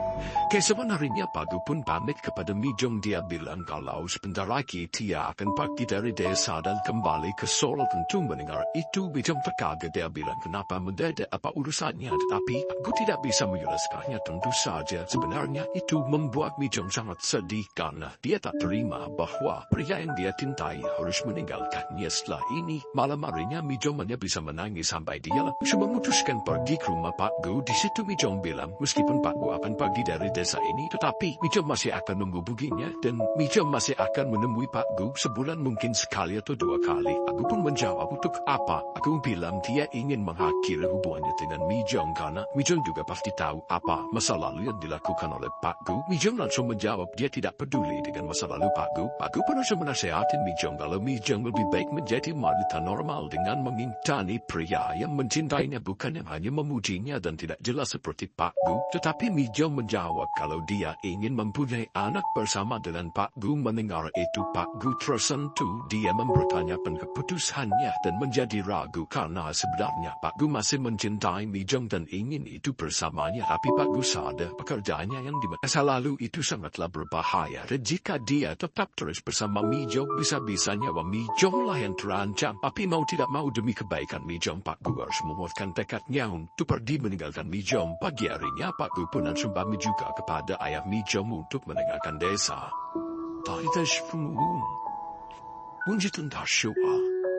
Keesokan harinya Pak Gu pun pamit kepada Mi Jong. Dia bilang kalau sebentar lagi dia akan pergi dari desa dan kembali ke Seoul. Tentu mendengar itu Mi Jong terkaget. Dia bilang kenapa mendadak, apa urusannya, tetapi aku tidak bisa menjelaskannya. Tentu saja sebenarnya itu membuat Mi Jong sangat sedih karena dia tak terima bahwa pria yang dia cintai harus meninggalkannya. Setelah ini malam harinya Mi Jong hanya bisa menangis sampai dia langsung memutuskan pergi ke rumah Pak Gu. Di situ Mi Jong bilang meskipun Pak Gu akan pergi dari desa ini, tetapi Mi Jong masih akan menghubunginya dan Mi Jong masih akan menemui Pak Gu sebulan mungkin sekali atau dua kali. Aku pun menjawab untuk apa? Aku bilang dia ingin mengakhiri hubungannya dengan Mi Jong karena Mi Jong juga pasti tahu apa masa lalu yang dilakukan oleh Pak Gu. Mi Jong langsung menjawab dia tidak peduli dengan masa lalu Pak Gu. Pak Gu pun langsung menasihatin Mi Jong kalau Mi Jong lebih baik menjadi wanita normal dengan mengintani pria yang mencintainya, bukan yang hanya memujinya dan tidak jelas seperti Pak Gu. Tetapi Mi Jong menjawab kalau dia ingin mempunyai anak bersama dengan Pak Gu. Mendengar itu Pak Gu tersentuh. Dia mempertanyakan keputusannya dan menjadi ragu karena sebenarnya Pak Gu masih mencintai Mi Jong dan ingin itu bersamanya. Tapi Pak Gu sadar pekerjaannya yang di masa lalu itu sangatlah berbahaya, dan jika dia tetap terus bersama Mi Jong, bisa-bisanya Mi Jong lah yang terancam. Tapi mau tidak mau demi kebaikan Mi Jong, Pak Gu harus menguatkan tekadnya untuk pergi meninggalkan Mi Jong. Pagi harinya Pak Gu pun langsung pamit juga kepada ayah Mi Jong untuk meninggalkan desa.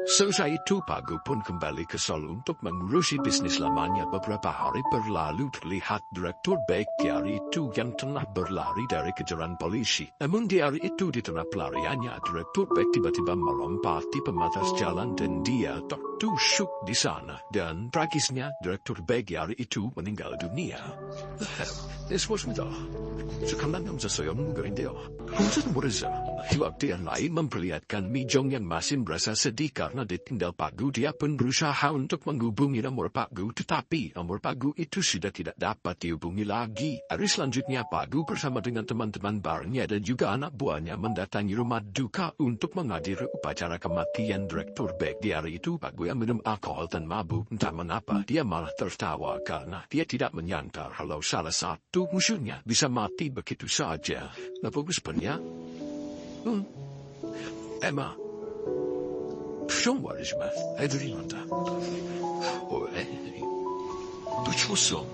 Selesai itu Pak Gu pun kembali ke Seoul untuk mengurusi bisnis lamanya. Beberapa hari berlalu, terlihat direktur bank di hari itu yang tengah berlari dari kejaran polisi. Namun di hari itu di tengah pelariannya, direktur bank tiba-tiba melompati pembatas jalan dan dia tertusuk di sana. Dan tragisnya direktur bank di hari itu meninggal dunia. 됐습니다. sekarang yang sesuai mugarin데요. Khusus Murza, waktu yang lain memperlihatkan Mi Jong yang masih merasa sedih karena ditinggal Pak Gu. Dia pun berusaha untuk menghubungi nomor Pak Gu, tetapi nomor Pak Gu itu sudah tidak dapat dihubungi lagi. Hari selanjutnya Pak Gu bersama dengan teman-teman barnya dan juga anak buahnya mendatangi rumah duka untuk menghadiri upacara kematian direktur bank. Di hari itu Pak Gu yang minum alkohol dan mabuk. Entah mengapa dia malah tertawa karena dia tidak menyangka kalau salah satu musuhnya bisa mati begitu saja. Nah, bagus punya. Emma. 정말이지만 애들이 많다. 왜? 또 줬어.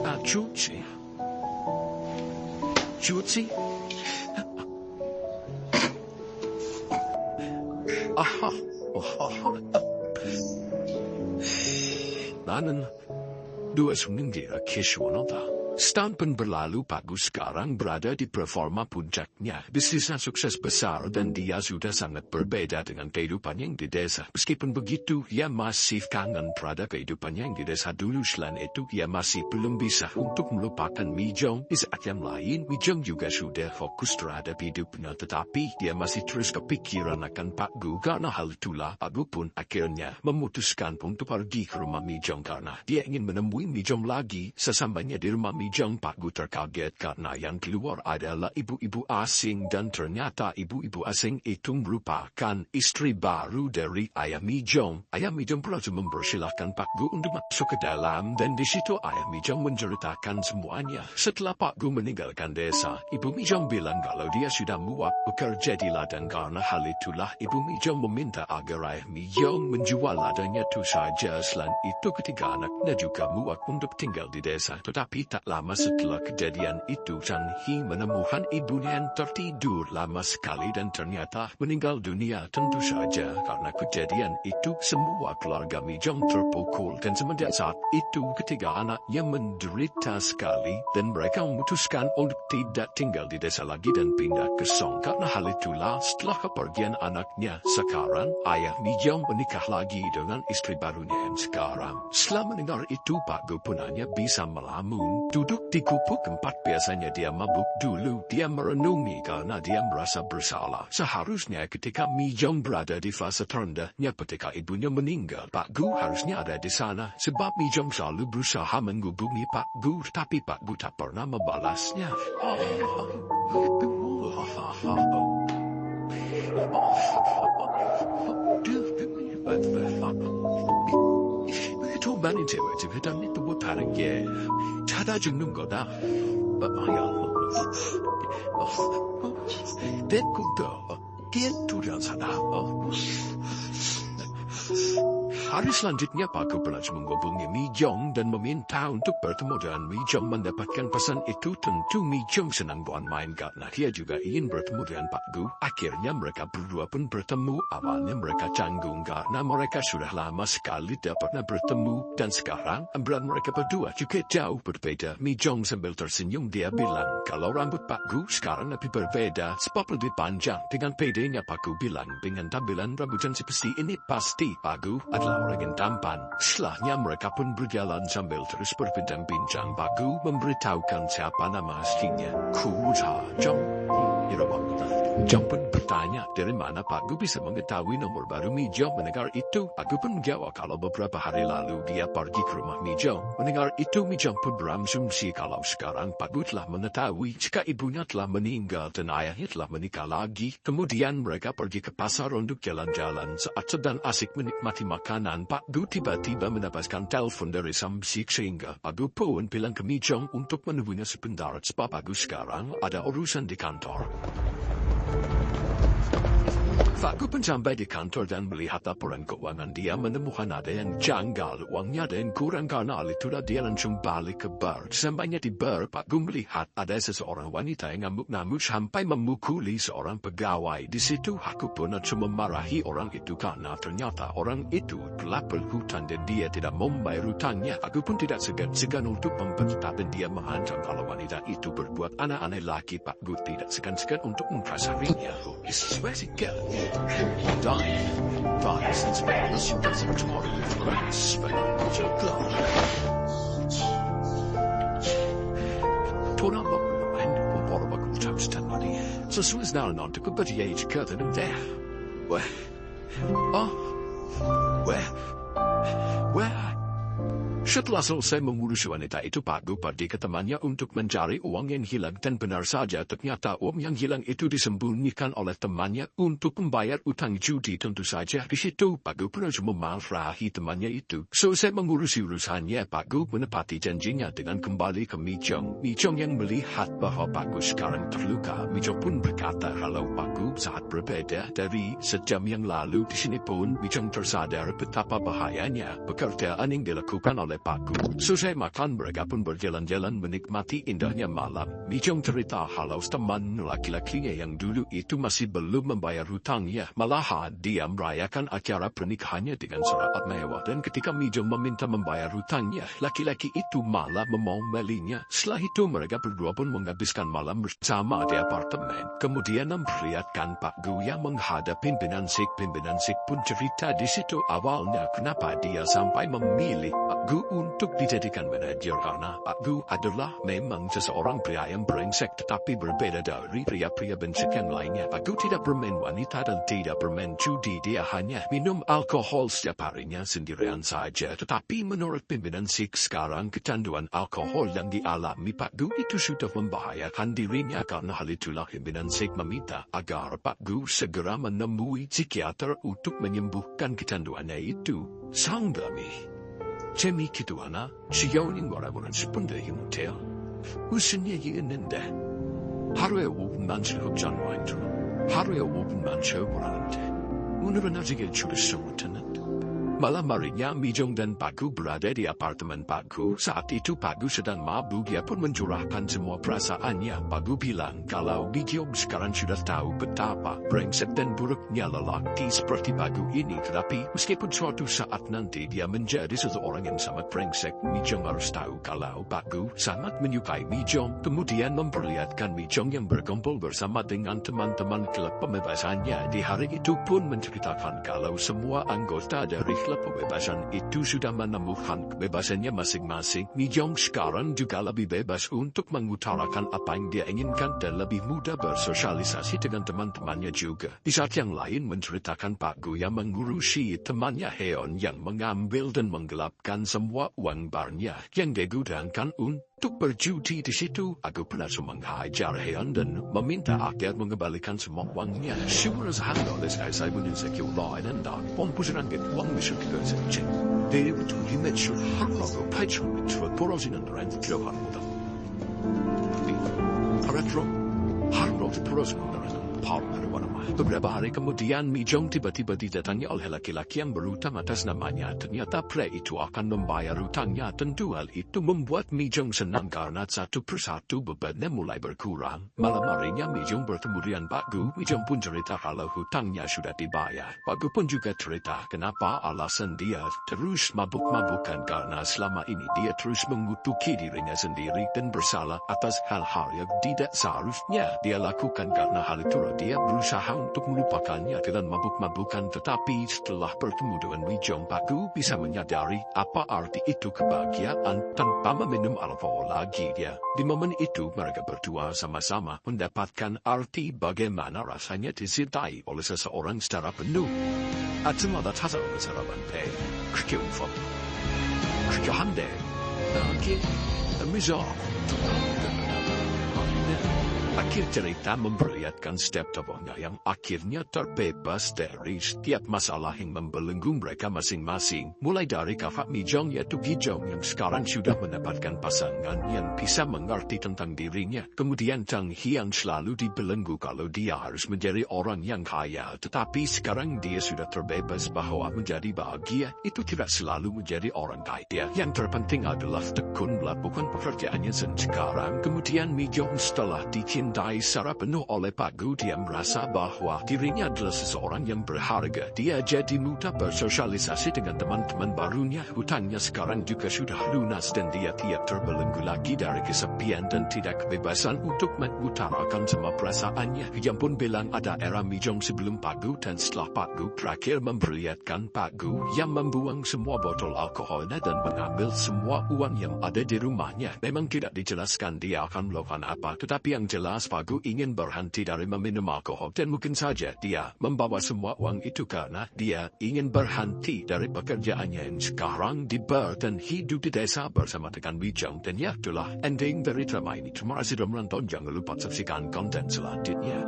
아, 좋지. 좋지? Nanan, dua sungingira keswanota. Setahun berlalu Bagus sekarang berada di performa puncaknya. Bisnisnya sukses besar dan dia sudah sangat berbeda dengan kehidupan yang di desa. Meskipun begitu, ia masih kangen pada kehidupan yang di desa dulu. Selain itu, ia masih belum bisa untuk melupakan Mijong. Di saat yang lain, Mijong juga sudah fokus terhadap hidupnya. Tetapi, dia masih terus kepikiran akan Pak Gu. Karena hal itulah, Pak Gu pun akhirnya memutuskan untuk pergi ke rumah Mijong karena dia ingin menemui Mijong lagi. Sesampainya di rumah Mijong, Pak Gu terkaget karena yang keluar adalah ibu-ibu asing dan ternyata ibu-ibu asing itu merupakan istri baru dari ayah Mijong. Ayah Mijong pun langsung mempersilahkan Pak Gu untuk masuk ke dalam dan di situ ayah Mijong menceritakan semuanya. Setelah Pak Gu meninggalkan desa, ibu Mijong bilang kalau dia sudah muak bekerja di ladang. Karena hal itulah ibu Mijong meminta agar ayah Mijong menjual ladangnya itu saja. Selain itu ketiga anaknya juga muak untuk tinggal di desa. Tetapi tak lama setelah kejadian itu, Chan He menemukan ibunya yang tertidur lama sekali dan ternyata meninggal dunia. Tentu saja karena kejadian itu semua keluarga Mijong terpukul dan semenjak saat itu ketiga anaknya menderita sekali dan mereka memutuskan untuk tidak tinggal di desa lagi dan pindah ke Song. Karena hal itulah setelah kepergian anaknya, sekarang ayah Mijong menikah lagi dengan istri barunya yang sekarang. Setelah mendengar itu, Pak Gu pun hanya bisa melamun. Duduk di gubuk tempat biasanya dia mabuk dulu. Dia merenungi karena dia merasa bersalah. Seharusnya ketika Mijong berada di fase terendahnya ketika ibunya meninggal, Pak Gu harusnya ada di sana. Sebab Mijong selalu berusaha menghubungi Pak Gu, tapi Pak Gu tak pernah membalasnya. Tuh cewek kita itu bukan ya. Cara jenguk goda. Dan kuda dia turun sana. Hari selanjutnya Pak Gu berlanjut menghubungi Mijong dan meminta untuk bertemu dengan Mijong. Mendapatkan pesan itu tentu Mijong senang buat main karena dia juga ingin bertemu dengan Pak Gu. Akhirnya mereka berdua pun bertemu. Awalnya mereka canggung karena mereka sudah lama sekali tidak pernah bertemu. Dan sekarang ambilan mereka berdua juga jauh berbeda. Mijong sambil tersenyum dia bilang kalau rambut Pak Gu sekarang lebih berbeda sebab lebih panjang. Dengan pedenya Pak Gu bilang dengan tampilan rambut yang seperti ini pasti Pak Gu adalah orang yang tampan. Setelahnya mereka pun berjalan sambil terus berbincang-bincang. Pak Gu memberitahukan siapa nama aslinya. Kucha Jong. Jong pun bertanya dari mana Pak Gu bisa mengetahui nomor baru Mijong. Mendengar itu, Pak Gu pun menjawab kalau beberapa hari lalu dia pergi ke rumah Mijong. Mendengar itu, Mijong pun berasumsi kalau sekarang Pak Gu telah mengetahui jika ibunya telah meninggal dan ayahnya telah menikah lagi. Kemudian mereka pergi ke pasar untuk jalan-jalan. Saat sedang asik menikmati makanan, Pak Gu tiba-tiba mendapatkan telepon dari Samsik sehingga Pak Gu pun bilang ke Mijong untuk menemuinya sebentar sebab Pak Gu sekarang ada urusan di kantor. Pak Gu pun sampai di kantor dan melihat laporan keuangan. Dia menemukan ada yang janggal, uangnya ada yang kurang. Karena itulah dia langsung balik ke bar. Sampainya di bar, Pak Gu melihat ada seseorang wanita yang ngamuk-ngamuk sampai memukuli seorang pegawai. Di situ Pak Gu pun langsung memarahi orang itu karena ternyata orang itu telah berhutang dan dia tidak mau membayar hutangnya. Pak Gu pun tidak segan-segan untuk membentak dan dia mengancam kalau wanita itu berbuat aneh-aneh lagi. Pak Gu tidak segan-segan untuk mengkasarinya. Die since Paris, you doesn't talk grass, but your glove. Torna upp and bara var god tjänständig. Så så snarare någon till kubbat jag inte köter dem där. Setelah selesai mengurus wanita itu, Pak Gu pergi ke temannya untuk mencari uang yang hilang dan benar saja ternyata uang yang hilang itu disembunyikan oleh temannya untuk membayar utang judi. Tentu saja di situ Pak Gu pun harus memarahi temannya itu. Selesai mengurusi urusannya, Pak Gu menepati janjinya dengan kembali ke Mijong. Mijong yang melihat bahwa Pak Gu sekarang terluka, Mijong pun berkata kalau Pak Gu sangat berbeda dari sejam yang lalu. Di sini pun Mijong tersadar betapa bahayanya pekerjaan yang dilakukan oleh oleh Pak Gu. Selesai makan mereka pun berjalan-jalan menikmati indahnya malam. Mijong cerita kalau teman laki-lakinya yang dulu itu masih belum membayar hutangnya. Malahan dia merayakan acara pernikahannya dengan sangat mewah. Dan ketika Mijong meminta membayar hutangnya, laki-laki itu malah memomelinya. Setelah itu mereka berdua pun menghabiskan malam bersama di apartemen. Kemudian memperlihatkan Pak Gu yang menghadap pimpinan Sik. Pimpinan Sik pun cerita di situ awalnya kenapa dia sampai memilih Pak Gu untuk dijadikan manajer, karena Pak Gu adalah memang seseorang pria yang brengsek tetapi berbeda dari pria-pria brengsek yang lainnya. Pak Gu tidak bermain wanita dan tidak bermain judi, dia hanya minum alkohol setiap harinya sendirian saja. Tetapi menurut pimpinan Sik sekarang kecanduan alkohol yang dialami Pak Gu itu sudah membahayakan dirinya. Karena hal itulah pimpinan Sik meminta agar Pak Gu segera menemui psikiater untuk menyembuhkan kecanduannya itu. Sang dami 재미있기도 지겨운 거라고는 10분도 못해요. 무슨 얘기였는데 하루에 5분만 즐겁지 않아 힘들어. 하루에 5분만 채워보라는데 오늘은 아직 일출을 못했는데. Malam harinya Mijong dan Pak Gu berada di apartemen Pak Gu. Saat itu Pak Gu sedang mabuk, dia pun mencurahkan semua perasaannya. Pak Gu bilang kalau Mijong sekarang sudah tahu betapa brengsek dan buruknya lelaki seperti Pak Gu ini. Tetapi meskipun suatu saat nanti dia menjadi seseorang yang sangat brengsek, Mijong harus tahu kalau Pak Gu sangat menyukai Mijong. Kemudian memperlihatkan Mijong yang berkumpul bersama dengan teman-teman klub pembebasannya. Di hari itu pun menceritakan kalau semua anggota dari klub pembebasan itu sudah menemukan kebebasannya masing-masing. Mijong sekarang juga lebih bebas untuk mengutarakan apa yang dia inginkan dan lebih mudah bersosialisasi dengan teman-temannya juga. Di saat yang lain menceritakan Pak Gu yang mengurusi temannya Heon yang mengambil dan menggelapkan semua uang barnya yang digunakan untuk berjudi. Di situ aku pernah menghajar Heon dan meminta agar mengembalikan semua uangnya. Syukur handal saya menyelesaikan lain dan pompusiran uang 그것은 내일부터 우리 매출 하루라고 8,000매출 벌어지는 데는 들어가는 거다. 알았죠? 하루라고 벌어지는 데는 바로 하루가는 말. Beberapa hari kemudian Mijong tiba-tiba didatangi oleh laki-laki yang berhutang atas namanya. Ternyata pria itu akan membayar hutangnya. Tentu hal itu membuat Mijong senang karena satu persatu bebannya mulai berkurang. Malam harinya Mijong bertemu dengan Pak Gu. Mijong pun cerita kalau hutangnya sudah dibayar. Pak Gu pun juga cerita kenapa alasan dia terus mabuk-mabukan karena selama ini dia terus mengutuki dirinya sendiri dan bersalah atas hal-hal yang tidak seharusnya dia lakukan. Karena hal itu dia berusaha untuk melupakannya dengan mabuk-mabukan. Tetapi setelah bertemu dengan Mijong, Pak Gu bisa menyadari apa arti itu kebahagiaan tanpa meminum alkohol lagi. Dia di momen itu mereka berdua sama-sama mendapatkan arti bagaimana rasanya dicintai oleh seseorang secara penuh. 아침마다 찾아오는 사람한테 그렇게 웃어. 그렇게 한데 나에게 미소하고 Akhir cerita memperlihatkan setiap tokohnya yang akhirnya terbebas dari setiap masalah yang membelenggu mereka masing-masing. Mulai dari kakak Mijong yaitu Gijong yang sekarang sudah mendapatkan pasangan yang bisa mengerti tentang dirinya. Kemudian Tang Hi yang selalu dibelenggu kalau dia harus menjadi orang yang kaya. Tetapi sekarang dia sudah terbebas bahwa menjadi bahagia itu tidak selalu menjadi orang kaya. Yang terpenting adalah tekun melakukan pekerjaannya sekarang. Kemudian Mijong setelah dicintai secara penuh oleh Pak Gu, dia merasa bahwa dirinya adalah seseorang yang berharga. Dia jadi mudah bersosialisasi dengan teman-teman barunya. Hutangnya sekarang juga sudah lunas dan dia tidak terbelenggu lagi dari kesepian dan tidak kebebasan untuk mengutarakan semua perasaannya. Yang pun bilang ada era Mijong sebelum Pak Gu dan setelah Pak Gu terakhir memperlihatkan Pak Gu yang membuang semua botol alkoholnya dan mengambil semua uang yang ada di rumahnya. Memang tidak dijelaskan dia akan melakukan apa, tetapi yang jelas Pak Gu ingin berhenti dari meminum alkohol dan mungkin saja dia membawa semua uang itu karena dia ingin berhenti dari pekerjaannya yang sekarang di bar dan hidup di desa bersama dengan Mijong. Dan ya itulah ending dari drama ini. Terima kasih sudah menonton, jangan lupa saksikan konten selanjutnya.